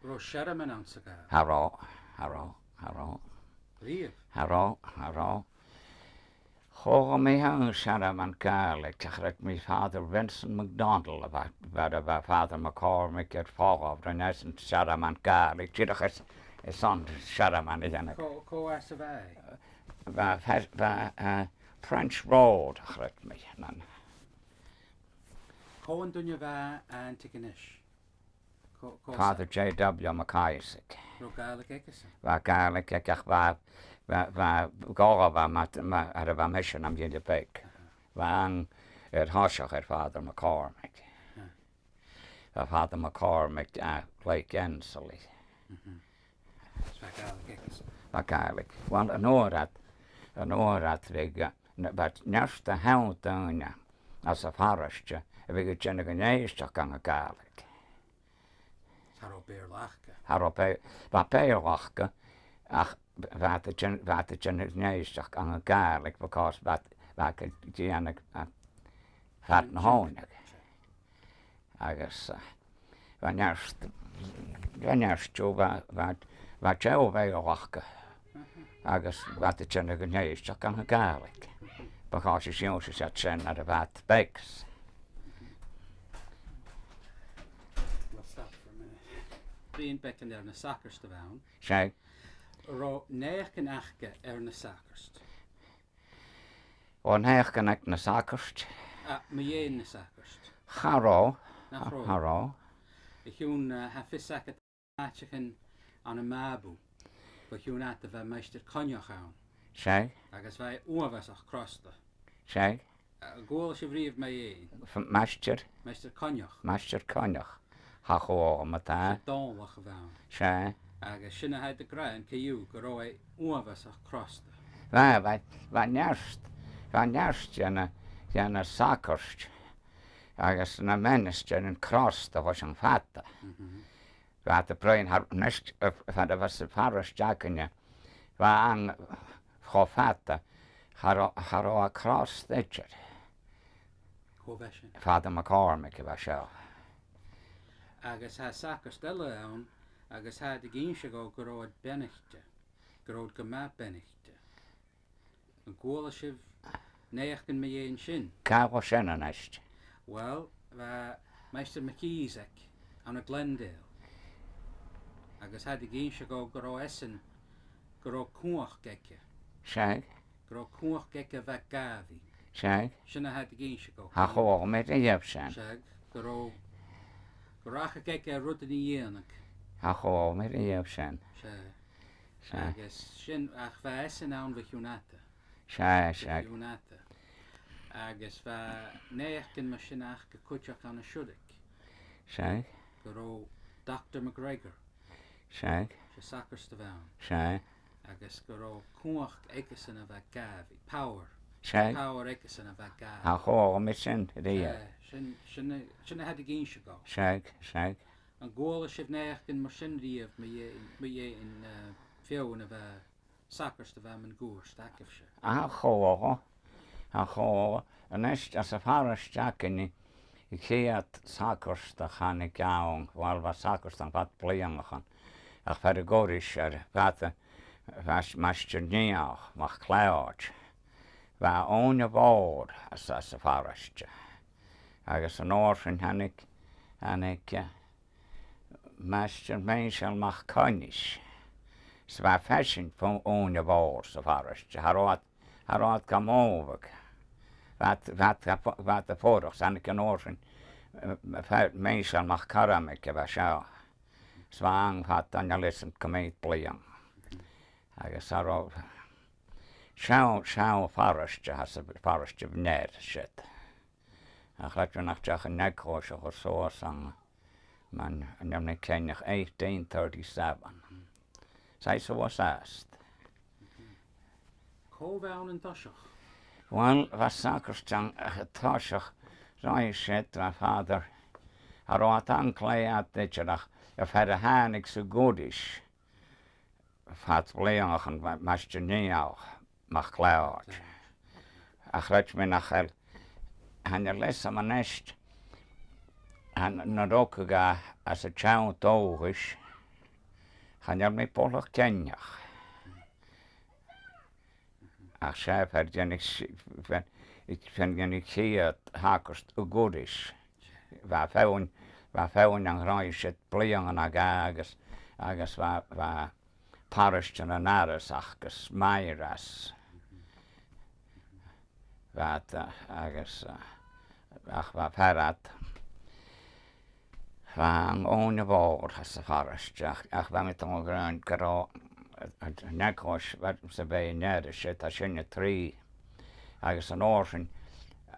Ró Sherman an sa gá. Haró. Ríomh. Haró. Chóga mi hang Sherman Gaelic a chreid mi Father Vincent MacDonald a bheith Father McCormick ar fágab ran esan Sherman Gaelic. Tíadach is son Sherman I dhéanana. Có as a bheith? Bheith French Road a chreid mi. Có an duine bheith anticaneis. Father J.W. McCaisic. Ró Gaelic eicasa. Bheith Gaelic ag bheith gága ar a bheith mission am dhéine beig. Bheith an ar háiseach ar Father McCormick. Bheith Father McCormick Blake Ensley. Bheith Gaelic eicasa. Bheith Gaelic. Wel, an órat bheith nearst a hawn daine as a fariste a bheith gynnig yn eisteach gan a Gaelic. Har ó béla achcha. Bheith béir achcha ach bheith a gynnig yn eisteach gan a Gaelic because bheith gynnig fat na hónig. Agus bheith nearst jo bheith teo béir achcha agus bheith a gynnig yn eisteach gan a Gaelic. Because is jong is at sin ar a bheith beigs. We'll stop for a minute. Bríon becin ar na sacarst a bhain. Sé? Ró néach an achcha ar na sacarst. Ó néach gan ag na sacarst? Ma dhéon na sacarst. Charó. Nach ró. Charó. I hiún ha fisacha áitechan an a mábú. Ba hiún at a bheith meister coneach ann. Sé? Agus bheith uamhasach crosta. Sé? Gúil sé bhríomh ma dhéon. Meister? Meister coneach. Meister coneach. Ha chó am a tá? Dónlach a bhain. Sé? Agus sinna haid a grain cíú go ró é uamhasach crosta. Bheith nearst. Bheith nearst jana sacarst. agus na meniste yn cross da was yn fata. Fa dy bryn har nest fa dy fas y paras jacynja. Fa ang cho fata har o a cross ddedger. Fa dy McCormick i fa sio. Agus ha sacr stella awn, agus ha dy gynsio go gyrod bennichte, gyrod gyma bennichte. Yn gwyl a sif neach yn mi ein sin. Ca o sen yn est. Wel, fa Meister McKeesek an y Glendale. Agus ha dy gynsio go gyro esyn, gyro cwch gecca. Siag? Gyro cwch gecca fa gafi. Siag? Sinna ha dy gynsio go. Ha cho met y jef sen. Siag, gyro ach a gecca rwyd yn i ienig. Ha cho met y jef sen. Siag. Siag? Agus sin ach fa esyn awn fy hwnata. Siag, siag. Hwnata. Agus fa neach yn ma sin ach gacwtioch an y siwdig. Siag? Gyro Dr. McGregor. Siag? Se sacr stafawn. Siag? Agus gyro cwch egysyn a fa gafi. Power. Siag? Power egysyn a fa gafi. Ha cho met sen y jef. Sinna had y gynsio go. Siag, siag. An gwyl a sif neach yn mar sin riaf mi yn fiawn a fa sacr stafawn yn gwr stacaf se. Ha cho. Ha cho. Yn est as y paras jacynja. I cead sacrsta chan I gawn, wel fa sacrsta bat blian achan. Ach fer y goris bat mastir niach, mach cleod. Fa o'n y fawr as y farasta. Agus yn orfyn hannig mastir meisel mach conis. So fa fashion o'n y fawr sy farasta. Harod gamofag. Wat de voordag zijn ik in oorzen meestal mag karamik wa sja zwang had dan listen komeet bliang agus saro sja farastje has a farastje net shit ach laat je nach jach nekos of so sang man nem ne ken 1837 zij so was asked Kovaun en Toshach. Wel, was sacrstang toshach roi shet wa father ar o atan clay at ditcherach if had a hanig so goodish fat bleach en masjeniau mach cloud ach rach me nachel han er lesa manest han nadokuga as a chow dogish han er me polach kenjach ach schrijf had ik vind ik hier hakerst u goodish waar vrouwen aan reis het bliangen agus waar paristen en ares achs meiras wat agus ach waar parat van ohne woord has de forest ach waar met een grond gero nekos wat ze bij neder shit as in 3 agus an orsin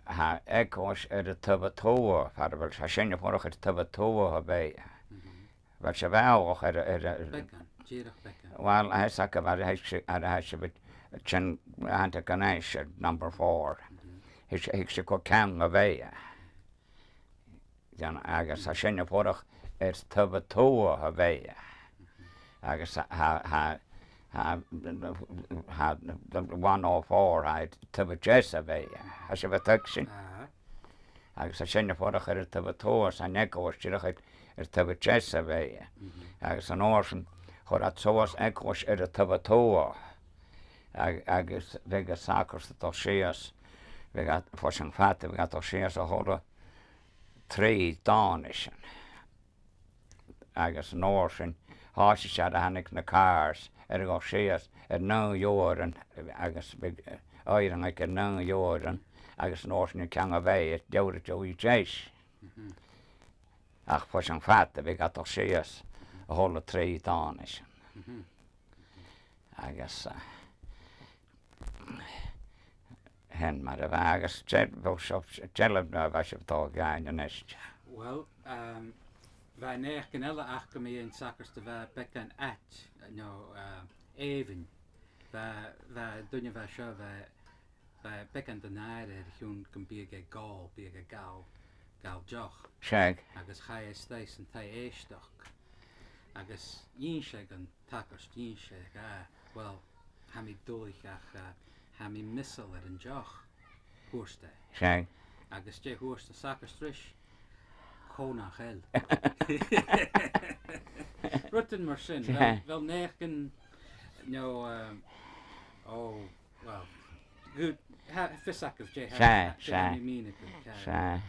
ha ekos de tabatoa har wel sin voor het tabatoa bij wat ze wel wel hij sak wat hij bit chen antagonis number 4 hij ze ko kan bij dan agus sin voor het tabatoa bij agus ha 104 had te jessa bij als je wat action agus sin voor het tabatoa en ekos terug het te jessa bij agus an orsen dat zoals ekos het tabatoa agus vega sakers de tosheas vega forsen fate vega tosheas a hoda 3 danischen agus an orsen Haas is had hannig na cars go séas ná jóran agus áiran ag ná jóran agus nósna cean a bheith deir joí déis ach fu an fat a bhí gat séas a hóla 3 dáis agus hen mar a bheith agus jelabna bheit se tá gáin an neist. Well, wij negen alle achter me in zakkers te waar bekken at no even wij doen je waar zo wij bekken de nare gewoon kan be a gal gal joch. Seag. Agus cha é stais an ta éisteach. Agus dín sé an takars dín sé well, ha mi dúich ach ha mi missal an joch. Húrste. Seag. Agus dé húrste sacr stris. Cónach hel. Rutten mar sin. Wel negen, no, well, good. Fisak of J. Sha.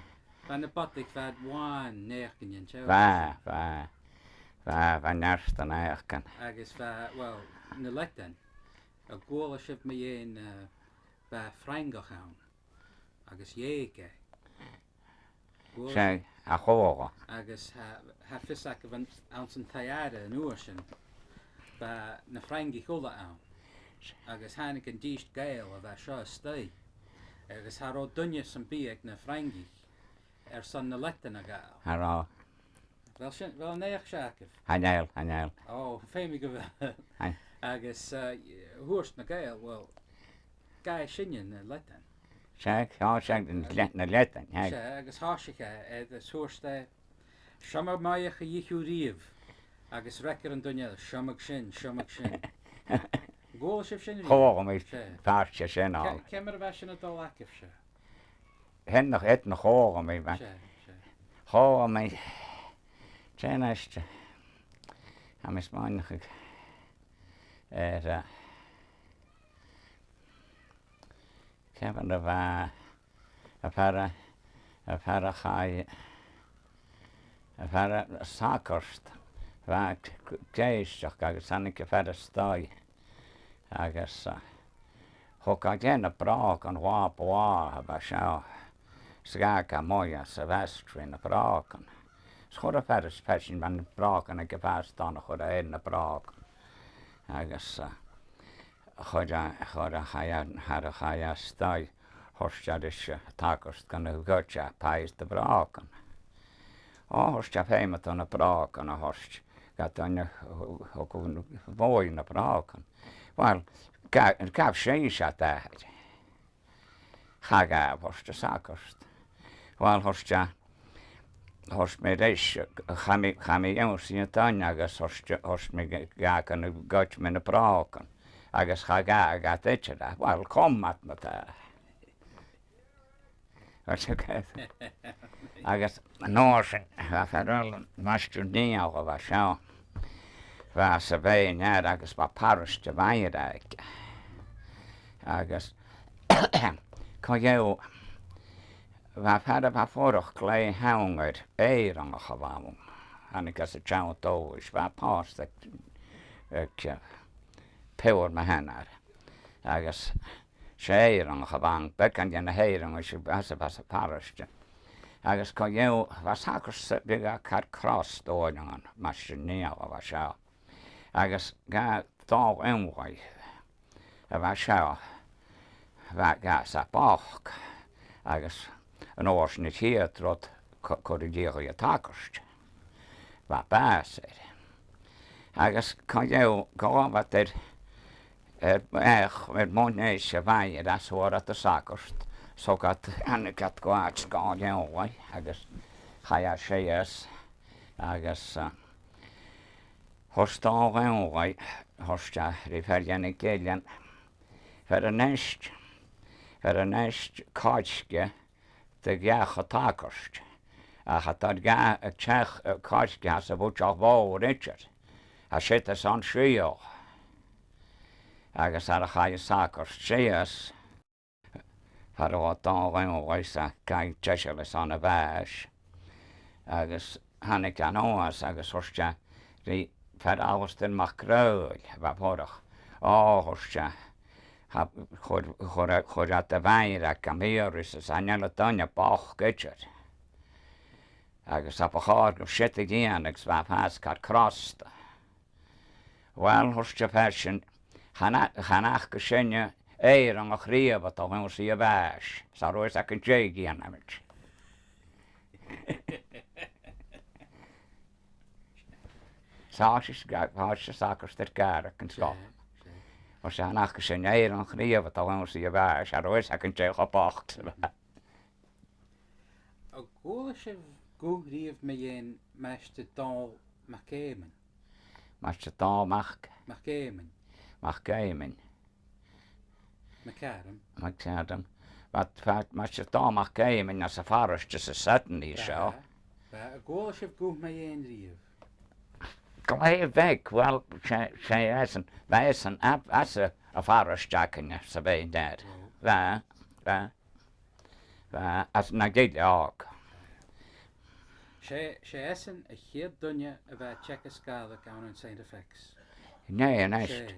Van de batik vad one negen jen chow. Va narstan eigenlijk. Agus well, ne lekten. A goalship me in va Frango gaan. Agus jeke. Seag. A chóga. Agus ha fisak of an ounce tayada an ocean. Va na Frangi chola aan. Agus hannig an díist gael of a seo stay. Agus ha ro dunne san bieg na Frangi. San na lekten a gael. Hará. Wel neach shakif. Haneil. Oh, féimi go agus húst na gael, well, gai sinne na letan. Seag, seag na letan. Agus háisicha is húste siomag maiach a dhiú riamh agus recar an duine siomag sin. Góil sib sin Chóga mé páirte sin á. Cemar bheit sin a dó acah se. Hen nach et na chóga mé. Chóga mé Tjeneiste. Ha mis mánach Kevin de va a para chai a para sakarst va geisteach agus sannig a fara stoi agus hoka gen a brag an wap wa ba sjá skaka moja sa vestrin a bragan skor a fara spessin van bragan a gefast dan chod a ein a brag agus Chora chaya stoi horstjadis takast gan gotcha pais de braken. Horstja heimat on a braken a horst gat on hokun voi na braken. Wel gaf séisat dat. Haga horst sakast. Wel horst me reis chami jonsi tanja gas horst me gakan gotch me na braken. Agus chaga gat etchera. Wel kommat met agus norsin va ferol mastu dia va sjá. Va se vein agus va parst veireik. Agus kan va ferda va forch klei hanger an gewam. En ik as a chau to is va past ek Peur me hennar. Agus séirang gewang bekan jen heirang is basa parastje. Agus kan was hakers biga kar cross doorngan maschinia wa sjá. Agus ga tog enwai. Va sjá. Va ga sa bach. Agus an orsnit hier trot korrigeer je takerst. Va baser. Agus kan go wat met monneisje wij dat soort dat de zakers zo gaat en ik had kwaad gaan ja agus ga je zees agus hostal en hostja riverjen kelen voor een nest kaatje de ja getakers gaat dat ga ik zeg kaatje ze wordt al wel Richard hij zit er aan schreeuw agus ar a chaid sacr séas ar a dáhain bhaisa caiid teisilas an a bheis agus hanig an óas agus thuirte rí fer áhastain macráil bheit pórach thuirte chur at a bhaire go méris is aine daine bach gaitir agus a cháir go site díanagus bheit fás car crosta. Well thuirte fesin Chanach go sinne éir an a chríomh atá bhain sí a bheis, sa rois ac an déigi an amit. Sáis gáis sacr styr gar ac yn sgol. Os chanach go sinne éir an chríomh atá bhain sí a bheis, sa rois ac an déig a bocht. A ggóla sibh Goiridh me dhéon meiste dá MacGillivray. Mas te dámach MacGillivray. mach gaimin. MacAdam. Adam. Wat mas te dámach gaimin as a forest is a sudden í seo. A ggóla sibh Goiridh me dhéon riamh. Glei veg, well, sé as a forest jackin sa bé dead. Va, as na gyd og. Sé esan a chéad duine a bheith Czechas Gaelic an an Saint Effects. Nee, en est.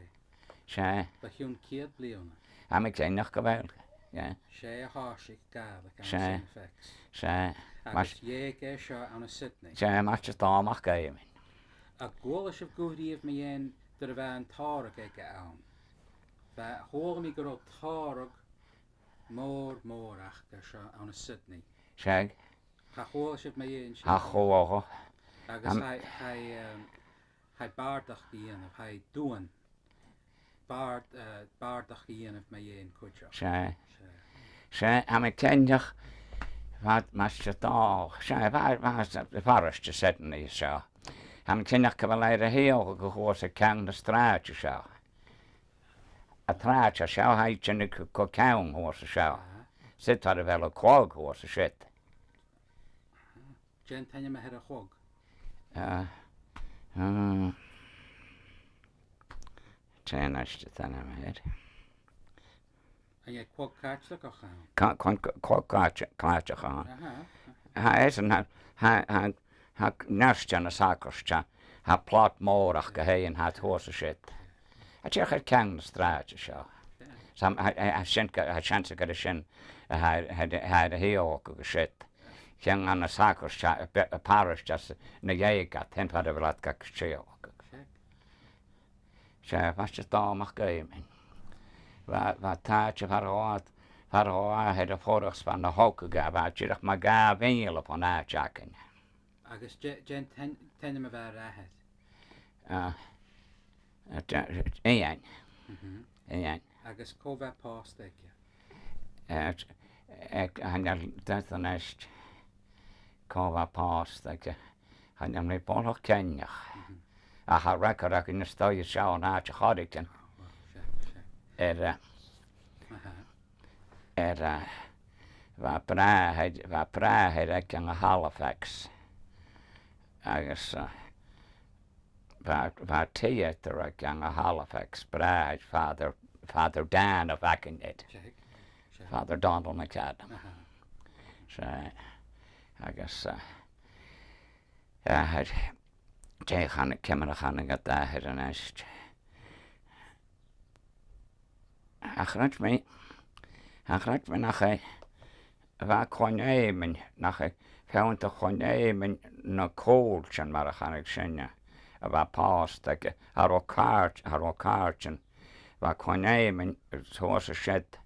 Sé, Ba hiún céad bliana. am ik zijn nog geweld. Ja, Sé a háisiigh Gaelic an Sé. Saint Effects. sé, Agus dhéag é seo an a Sydney. sé mas te dámach gaimin. A ggóla sibh Goiridh me dhéon dar a bheith an tárag ag ann. Bheith hóla mí gur tárag mórach go seo an a Sydney. Sé, Cha hóla sibh me dhéon ha chóho. agus ha bardach dhéanamh, ha dúan bardach dhéanamh me dhéon cuideach. Sé, am ik tenjach wat mas te dá. Sé, was de forest te zetten í seo. Am ik tenjach go leir a héo go hos a kang de straat seo. A traat a seo ha tjenne go kang hos a seo. Sit har vel a kvog hos a shit. Gen tenne me a chog. Tjennast ten am her. En je kwog kaartelijk al gaan. Kon klaatje gaan. Hij is een ha nastjan a sakerstja. Ha plat morach geheen hat hos a shit. Het je het kang de straat seo. Sam ha chance got a shin had a heel go shit. Kang an a sakerstja a parish just na gat hent had a lat gak sheo. Sé was just dámach gaimin. Wa taatje var het a fóras van na hoke gab a tjirach ma gab vinil op an a jacken. Agus gen tenne me bheith rahead. Ian. Agus cóbheith pást ige. Han dat an est kova past han am le bolch kenjach. A ha record in de stoje seo an a chodichten. Wa praheid ek an a Halifax. Agus wa theater ek an a Halifax praheid Father Dan of Akinit. Father Donald McAdam. So agus had te gaan kemmer gaan gat daar an est. Achrach me nach wa konnémen nach fount a konnémen na koolchen mar gaan ik sinne. Wa past ek har kaartjen wa konnémen so se shit.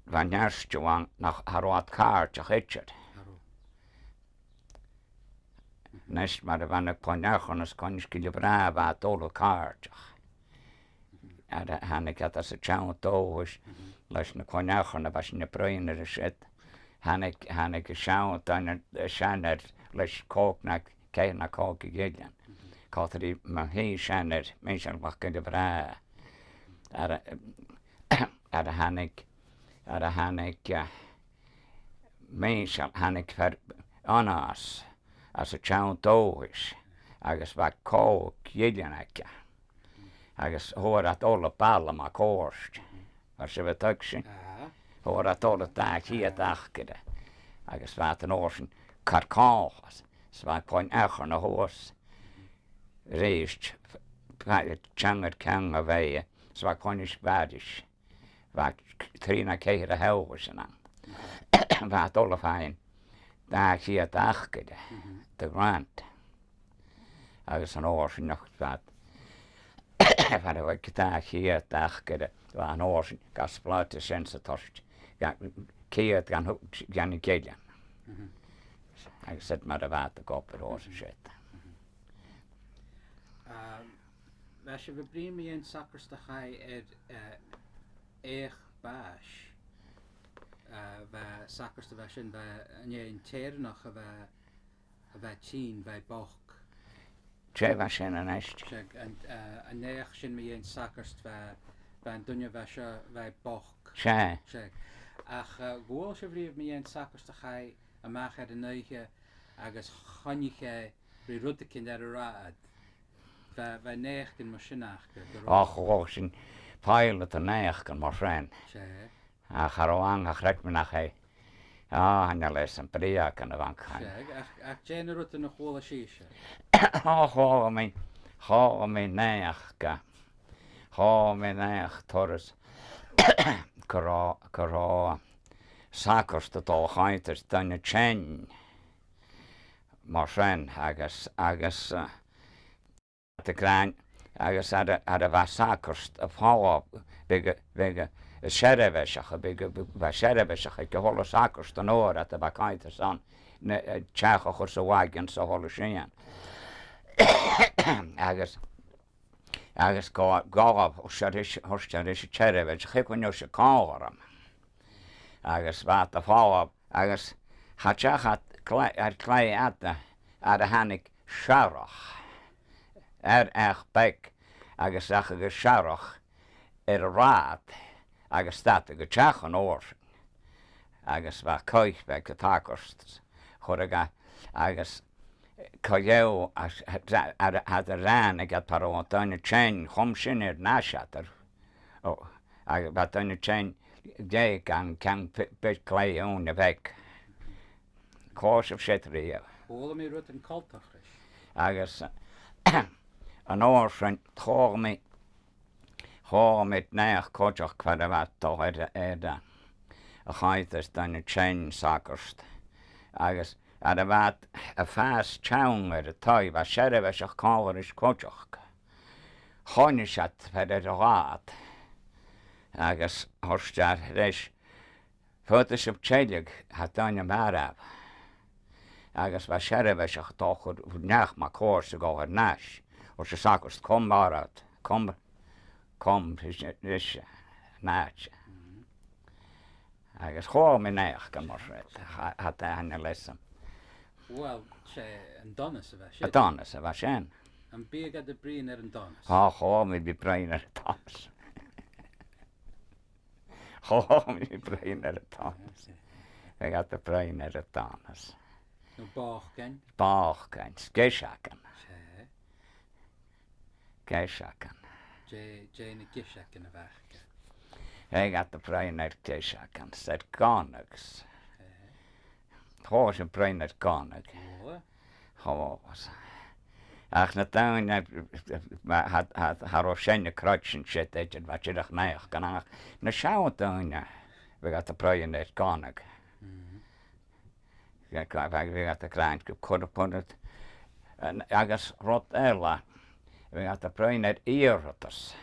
Wa nerstjoang nach har kaart a hitchet. Nest maar van ik konjachons kon MacGillivray wa dole kaart. Han ik had as a channel toos les na konjachon was in de bruine de shit. Han ik sjouwt dan de shanner les kook na kei na kook gillen. Katri ma hei shanner mensen MacGillivray. Han ik mensen han ik ver anas as a channel toos agus va kook gillen ekki. Agus horat alla palla ma korst. As se vetaksin. Horat alla taak hiet achkede. Agus vat an orsen karkaas. Sva koin echar na hos. Reist. Tjangar kanga veie. Sva koin is vadish. Vat trina keira heusen an. Vat alla fein. Taak hiet achkede. De grant. Agus an orsen nog vat. Var det var taak hiet achkede. Va an orsen gas plate sense torst. Kiet gan gillen. Ik zet maar de water op en orsen shit. Als je bebreem in sakkers te ga eich baas. bheit sacrasta bheit sin bheit an téirnach a bheit tín bheit boch. Sé bheit sin an eist. An néach sin mé dhéon sacrast bheit an duine bheit se bheit boch. Sé. Ach ghfuil se bhríomh mé dhéon sacrasta chai amach ar an nuige agus chonighe rí rudacin ar a rád. Bheit néach gin mar sinach. Ach ó sin pilot a néach gan mar friend. Sé. Ach ar óang ach rec me nach é. Hanna leis an bríach an a bhain chain. Sé, ach déanana ruta na chóla síise. Chá mé néach ga. Chá mé néach toras gorá sacrsta dó chainters daine tsein. Mar friend agus de gráin agus ar a bheit sacrst a fáá bige séireheiseach bheit séireheiseach go thola sacrst an óir a bheit chainters an teacha chur sa bhaigin sa thola sin. agus gáh thusteir is téirehid chicuinú se cáharam agus bheit a fáá agus chateach ar clé ar a hanig searach eich beic agus agus searach ar a rád agus stat go teach an óir agus bheit coich bheith go tacost chur agus coéh ar a rán a gad par ó daine tsein chum sin ar náisiatar agus bheit daine tsein dé gan cean bit cléún a bheith cóisih sé tríomh. Bhla mé rud an coltach leis. Agus an óir sin thóid néach cóideach chuir a bheit dó éada a chaithas daine tsein sacrst agus ar a bheit a feas teann ar a taibh a séireheiseach cáhar is cóideach. Cháine seat fer ar a rád agus thustear réis futa sib téideag ha daine marab agus bheit séireheiseach dóchar neach má cóir sa gáthar náis ó sa sacrst com marad com is náid. Agus chá mé néach gan mar hat hanne leisam. Well, sé an donas a bheit sé. A donas a bheit sin. An bíagad a bríon ar an donas. Chá mé bí brein ar a donas. Chá mé brein ar a donas. Bheit gat a brein ar a donas. No báchgain? Báchgain, géiseachan. Sé. Géiseachan. Dé na giseachan a bheitcha. Bheit gat a brein ar géiseachan, said gánagus. Thó sin brein ar gánaig. Chás. Ach na dain har senne crutsin shit éidir bheit idirach néach gan ach na seá daine bheit gat a brein ar gánaig. Bheit gat a gráint go chuirpónad agus rot éla bheit gat a brein ar íorratas.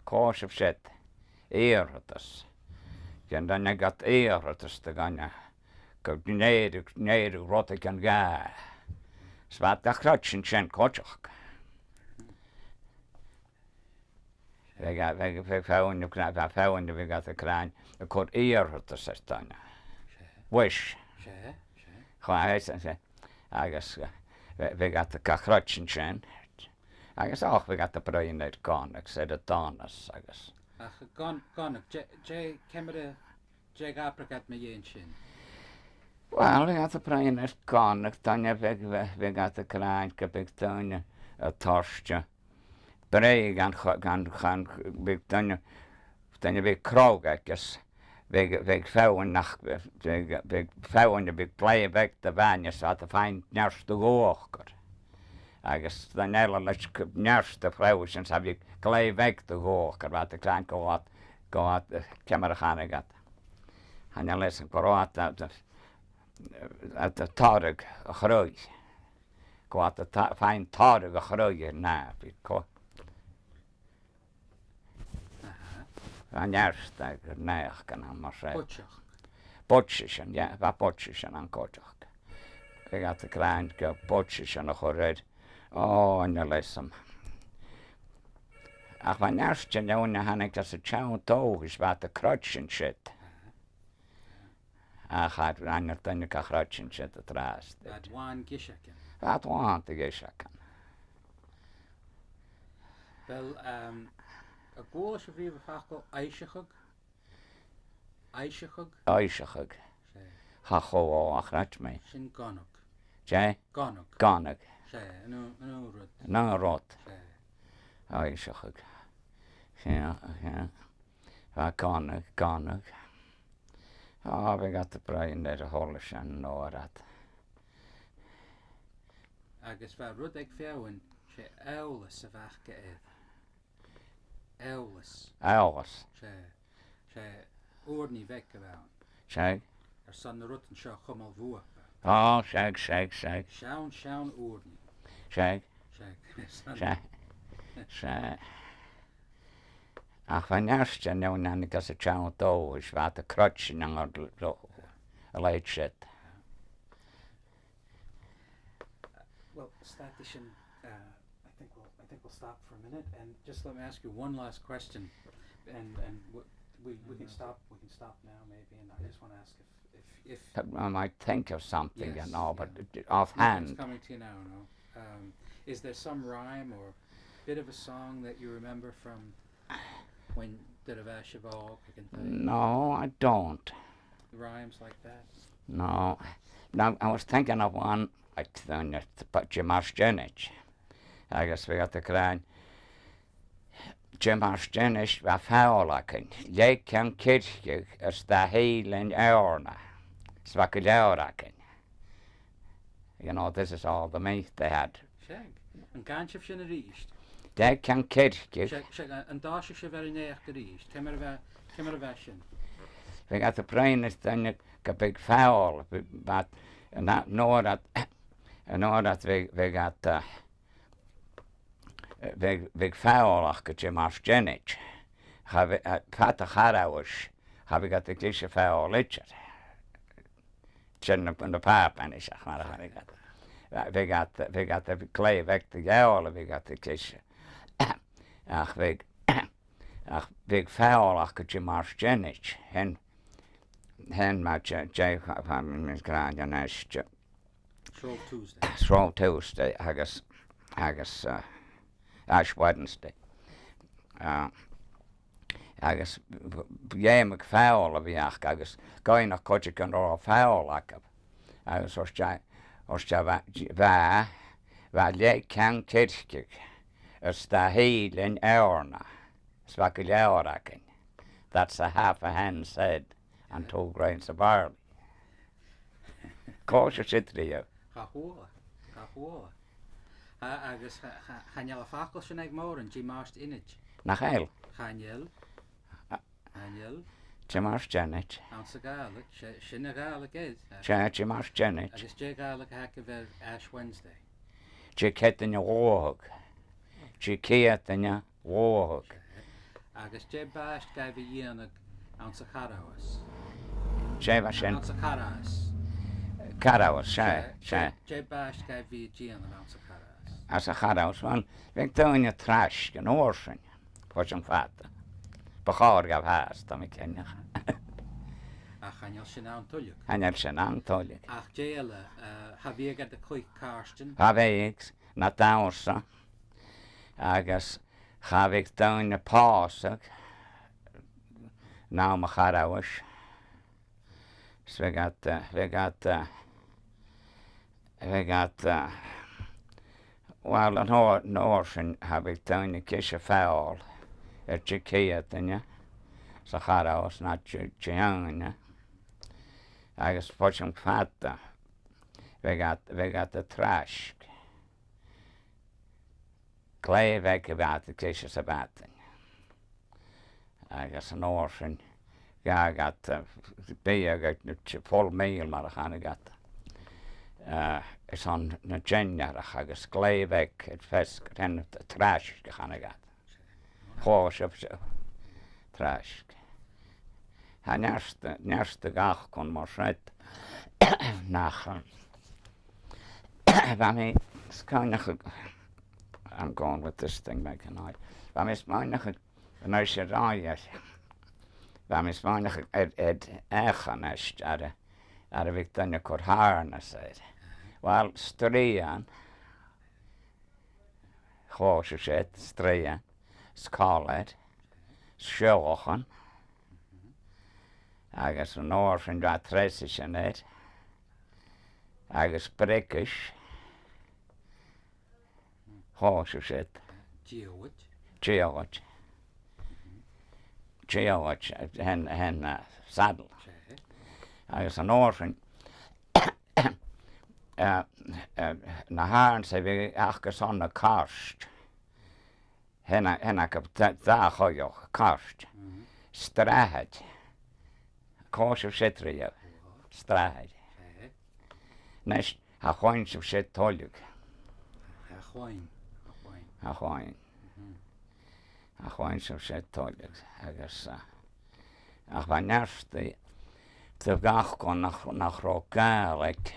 Cóisih shit íorratas. Gan daine gat íorratas de gaine go néidir rota gan gá. Svat a crutsin sin cóideach. Bheit fáinne bheit gat a gráin a chur íorratas ar daine. Wish. Sé. Agus bheit gat a crutsin sin. Agus ach bheit gat a brein ar gánaig sé a dánas agus. Ach gánaig, dé cemara dé gapragat me dhéon sin. Wel, bheit gat a brein ar gánaig daine bheit gat a gráin go big daine a torste. Bré gan big daine big cróg agus big féin nach big féin big plé big de bhaine sa a féin nearsta ghóchar. Agus daine eile leis nearsta frésin sa bhí clé big de ghóchar bheit a gráin góát cemarachana gat. Hanne leis an goráat a tárig a chróig. Góát a féin tárig a chróig ar ná bhí có. An nearsta gur néach gan an mar sé. Botseach. Botseach, ja, bheit botseach an cóideach. Bheit gat a gráin go botseach a choréid. Anne leisam. Ach bheit nearsta neúna hanig as a teann dógus bheit a crutsin shit. A chad rhaid ar dyn y cachrotsin sydd y dras. Ad wan gishaken. Ad wan dy geisiacan. Wel, a gos of rif fachol eisiachog. Eisiachog. Oisiachog. Chach o achrach me. Sin gonog. Je? Gonog. Gonog. No rud. No rot. Oisiachog. Ja. Gonog. We got the brain there, holish and no that. Agus fa rud ag fiawan, sé eolas a fachge edd. Eolas. Eolas. Sé oorni vec around. Shag? Son na rutten seo chumal bhua. Oh, shag. Sean oorni. Shag? Shag. Ach, van eerste nou ik als het jou toe is, wat de krotje naar de leid zit. Well, statistician, I think we'll stop for a minute and just let me ask you one last question, and we can stop now maybe, and I just want to ask if I might think of something, yes, you know, but yeah. offhand. It's coming to you now, no? Is there some rhyme or bit of a song that you remember from when did a Vashabal? No, I don't. Rhymes like that? No. Now, I was thinking of one, but Jim Arsenich. I guess we got the crying. Jim Arsenich was fowlaken. Lake can kirkje as the healing aorna. Swakiljauraken. You know, this is all the meat they had. Shag. And can't you finish reached? They can kirkje. Shag, and dash is very near the reached. Kimmer version. We got the brain is then a big fowl, but not know that we got big fowl like Jim Arsenich. Have Pat Harawish, have we got the Gisha fowl Richard. Chin up in the pipe and it's we got the clay back the owl, we got the Gisha. Big fowl like Jim Arsenich, and much Jay Miss Grand and Shrove Tuesday, I guess Ash Wednesday. I guess McFowl of Yach, I guess going a coach and or a fowl like him. I guess Valle can kirkik as the heel in Erna, Swakiljaurakin. That's a half a hand said, and 2 grains of barley. Cautious it to you. Cahola. Agus chanel a fakkel sin ag mór an Gmast inage. Nachel. Chanel. Gmast Janet. An sa Gaelic, sin a Gaelic is. Gmast Janet. Agus J Gaelic hack of Ash Wednesday. Ket in your warhog. Kiat in your warhog. Agus J Bast gave a yen an sa Carawas. Vashen. An sa Carawas. Carawas, J Bast gave a yen an sa Carawas. As a Carawas, man, ik doe je trash, een oorsen, voor zijn vader. Begaar gaf haast, dan ik ken je. Ach, han je sin aan tulik. En je zijn aan tulik. Ach, Jelle, Xavier gaat de koeik Karsten. Xavier, na dauwse. Agus, Xavier doe je paasig. Nou, maar Carawas. Dus we got, well, an ocean have ik down the kiss of fowl at Chikiat, and ya. Sahara's not young, I guess watching fat. We got the trash. Clay back about the kiss of batten. I guess an ocean. Yeah, I got I got full meal, Marahana got. Is on na genjarach agus gléivek het fesk en trash gegaan gaat. Hoos op zo. Trash. Han nærste gach kon morset nach. I'm going with this thing back tonight. Vam is meinig en als je raai. Vam is meinig ed eganest are ar a bhíh daine chur hána said. Well, strían, chóise sé, strían, scálaid, seochan, agus an áir sin dá tréise sin éid, agus bricis, chóise sé, Geoid, hen saddle. Agus an áir sin na háin sa bhí achas an na cáist. Henna go dá choideoch cáist. Stráid. Cóisih sitriíomh. Stráid. Nes a cháin sib sé tóliúg. A cháin sib sé tóliúg. Agus ach bha nearstaí tá gach gon nach rá Gaelic.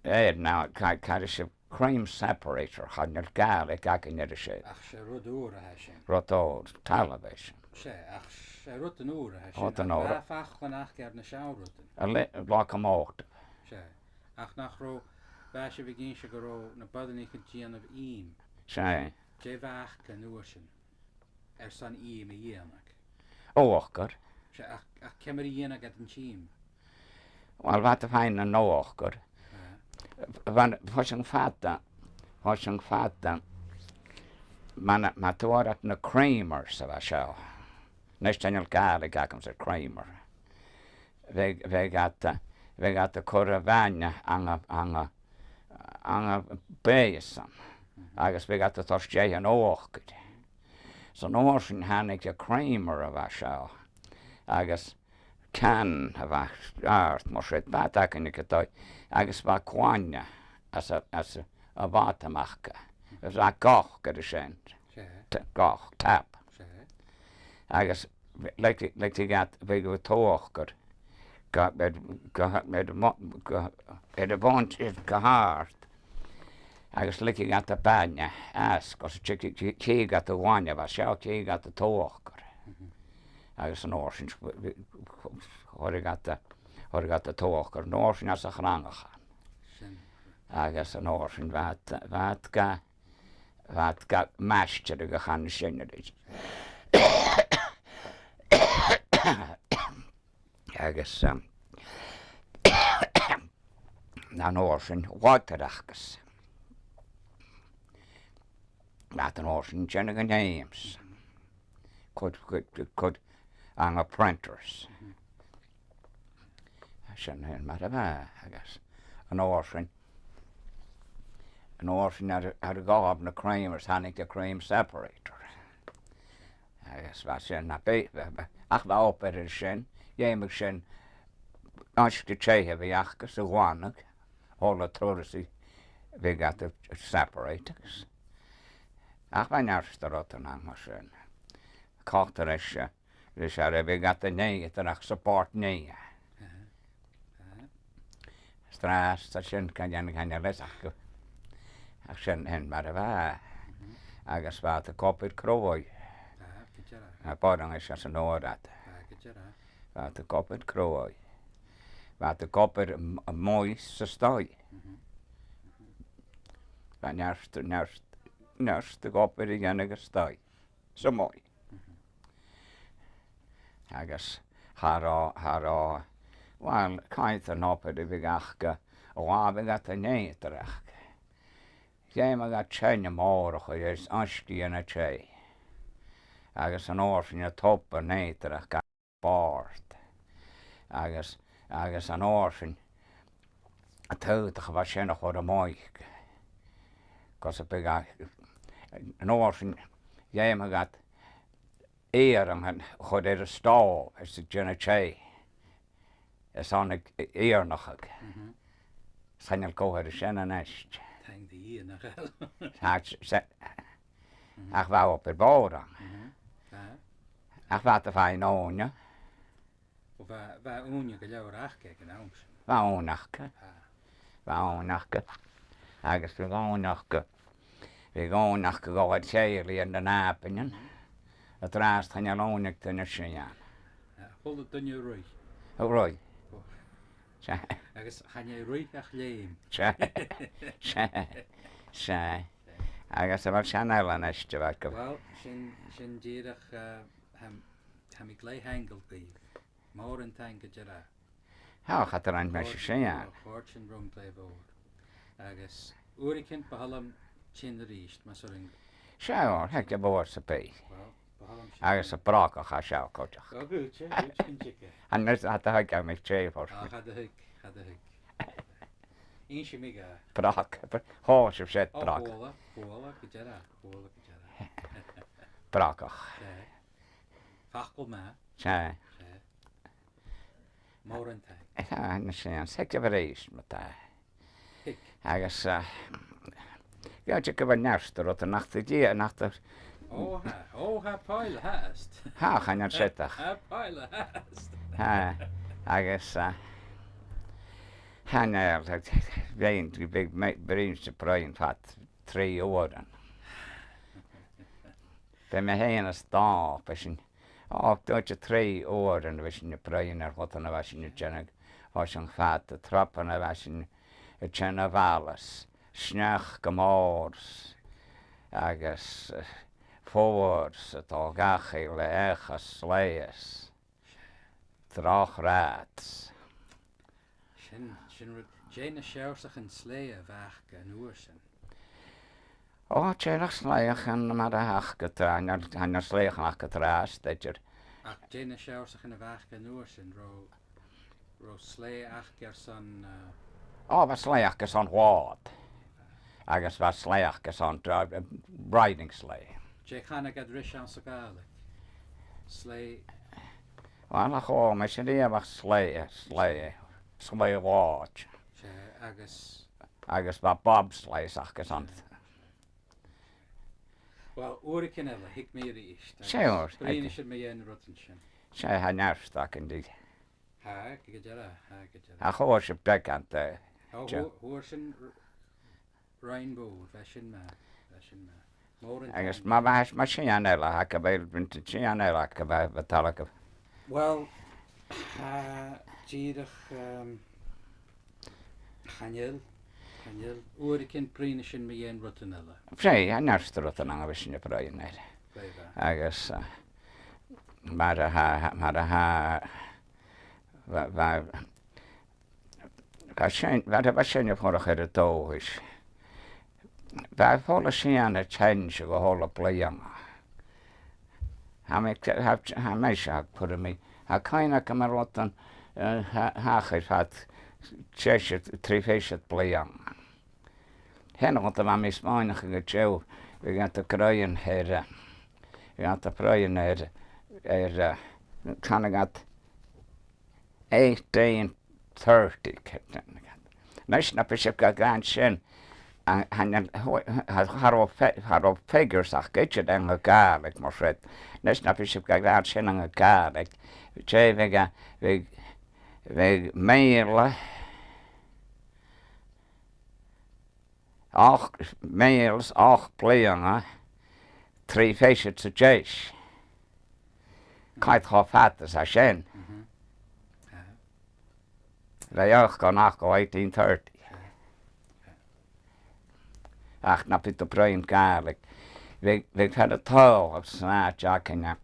Ná cad sib cream separator chad nar Gaelic ag in sé. Ach sé rud úr a sin. Rud television. Sé ach sé rud an úr a sin. Rud an úr. Ach fachlan ach ger na seárutin. A lá amócht. Sé ach nach ró bheit sé bhí se go ró na badanní go díanamh im. Sé. Dé bheach go nuair sin san im a dhéanach. Óachgur. Sé ach cemar a dhéanach an tíim. Wel bheit a bhain na nóachgur. Fos an fada, ma tuarat na creamer sa bheit seo. Nes teanil Gaelic agam sa creamer. Ve gata cur a bhaine anga béasam. Agus ve gata tosté an óachgad. So nóir sin hánig a creamer a bheit seo. Agus can a bheit art mar sé bheit acin go agus bheit cuaine as a bhat amachcha. Agus bheit gach go a sin. Gach, tap. Agus le gat bhí go tóachgur a bhaint go háart. Agus le gat a baine as cos tí gat a bhaine bheit seo tí gat a tóachgur. Agus an áir sin chuir gat a tóachgur an áir sin as a chrangacha. Agus an áir sin bheit ga meiste go chan sinnaid. Agus an áir sin bhátarachgus. Bheit an áir sin tena go néims. Could anga printers. Sin hen mar a bheith agus an áir sin ar a gáb na creamers hánig de cream separator. Agus bheit sin na bé ach bheit ópéir sin, dhéimig sin áiste téthe bhí achgus a bháinnig, óla trúrasí bhí gat a separators. Ach bheit nearsta rot an mar sin. Cátar eise leis ar a bhí gat a néiad ach support néia. Strás tá sin caine leis ach go. Ach sin hen mar a bheith. Agus bheit a copid cróid. A bádang is as an órat. Bheit a copid cróid. Bheit a copid a móis sa stoi. Bheit nearst a copid i gannag a stoi. Sa mói. Agus hará, well, caint an opid I bhí achga, ó bhí gat a néitarach. Géim a gat tseine mórach a dhéis anstíí na té. Agus an áir sin a top a néitarach gat bárt. Agus an áir sin a tuúdach a bheit sin a chur a móich. Cos a big an áir sin géim a gat éar an chud a stá is a djena té. Is annig éarnachag. Sainal cóhar a sin an eist. Tang the íanach. Ach bhá op bórang. Ach bhá a bhain óne. Bheit úne go leabhar achce an áms. Bhá ónachcha. Bhá ónachcha. Agus bhí ónachcha. Bhí ónachcha gáid séirlí an den ápainin. A drás tainne ónach duna sin. Chula dunne roi. Roi. Agus chaine roiach léim. Se. Agus a bhar sean eilean eiste bhar go. Well, sin díireach ha mi glé hangel gaíh. Mór an tanga dira. Há chatar an me sé an. Chórt sin rum glé bhór. Agus uiricin bahalam sin ríist, mas orin. Se ó, heic a bhór sa pí. Well, bahalam sin. Agus a bracach a seo coteach. Oh, good, cin chica. An nus hat a haig a mich tréfór. Had a hig. Ín si mi ga. Brach, há sib sé Oh, brach. bóla go dira. Bracach. Fachgol me. Se. Mór an tang. An sé an heic a bhar éis me tá. Hic. Agus ja, go bhar neistar ó a nachta dí nachta. Ha páile hast. Há chain an séach. Ha páile hast. Agus hanna bhéon go big brín sa prainn fat 3 óran. Be me héana a stá be sin dúirte 3 óran bheit sin na prainn ar chutain a bheit sin dénne bá an fat a trappan a bheit sin a tena bhlas, sneach go mórs agus fórs atá gachaí le échas sléas, drach ráts. Sin Déna seorsach an slé a bheach an uair sin. Ó, téach sléach an mar a heach go tráin ar sléach go trás deidir. Ach Déna seorsach an a bheach an uair sin ro slé ach gur san... Ó, bheit sléach gus an hád. Agus bheit sléach gus an riding slé. Dé chana gad ris an sa Gaelic. Slé... Well, a chó, me sin díomach slé bháid. Agus... Agus bheit bobsléach gus an. Well, uiricin eile, hic mé ríist. Sé úr. Bríine sin mé dhéana rutan sin. Sé ha neirstach an dí. Ha, go dara. A chóir se becant Húir sin rainbow, bheit sin me. Mór an agus tang. má bheit mar sin an eile a go bhéil bunta sin an eile go bheith betala go. Well, díirech chanil, uiricin bríine sin mé dhéana rutan eile. Sé a neirstach an bheit sin na prainn éir. Agus mar a ha bheit sinne fórach ar a dóis. Bheit fóla sin a change go hála blianga. Ha mé se put mi. Ha caiine go mar rotan háchaid fat trí féisiad blianga. Henna go a mis máinach go teo vi gan a croin her kann gat 1830 Nes na bishop ga gran sin har figures ach geitje en Gaelic mar fred. Nes na bishop ga gran sin an Gaelic. Sé vi méle 8 mails 8 blianga 3 féisiid sa déis. Cait chá fatas a sin. Bheith gan nach go 1830. Ach na bit a brain Gaelic. Bheith had a tal of sná Jackinna.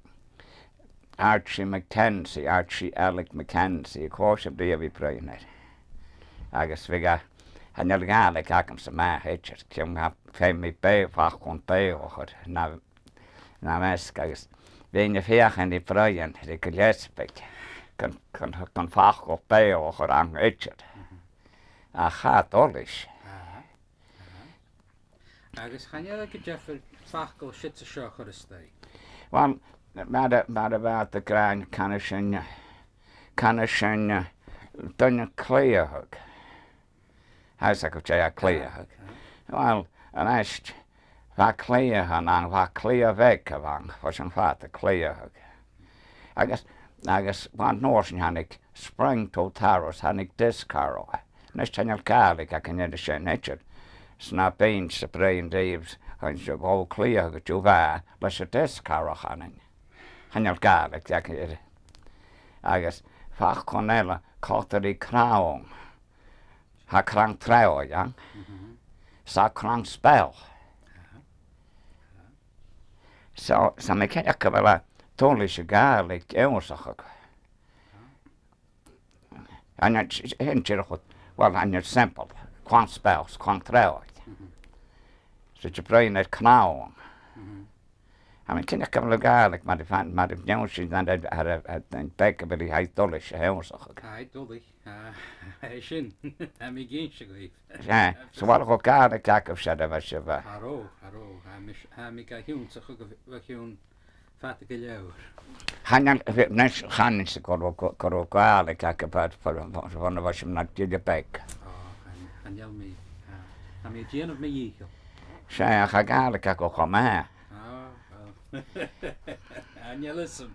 Archie Alec Mackenzie, a course of the every brain it. Agus bheith han er Gaelic agam sa má heitir, cym ha fé mi bé fach chun bé ochor na mesk agus. Bhein a féach yn I brain, ri go lesbeg, gan fach go bé ochor ang heitir. A chad olis. Agus chanel go Jeffrey fach go shit a seo chur stay. Wel, mar a bheit a grain canna sin dunne cléahug. Hás a go sé a cléahug. Wel, an eist, bha cléahan an bha cléaveg a bhang, fos an fat a cléahug. Agus bhaint nósin hannig spring tó taros hannig discaro. Nes tennel Gaelic ac yn edrych sy'n edrych. Sna bein sa brain Daves, han sy'n gol cléahug a tŵ fa, les y discaro hannig. Hannel Gaelic ac yn edrych. Agus fach conella Cottery crown. Ha krang treo, ja. Sa krang spell. So me ken ekki vel tónlist Gaelic eonsach. And it's hinchirchut, well, and it's simple. Quant spells, quant treo. So you brain it crown. I mean, ken ekki vel Gaelic, maar de jongens dan een bekkenbili hij tónlist eonsach. Hai doli. Hai sin. Ha mi gyn sig gwyf. Ja, so wat go Gaelic jak of said was je va. Haro. Ha mi ga hiwn sa chwg o hiwn fatig y lawr. Hanyan nes hanin se koro Gaelic jak pat van was je nat je bek. Han jel mi. Ha mi gyn of mi yichel. Sa Gaelic jak o khama. Han jel ism.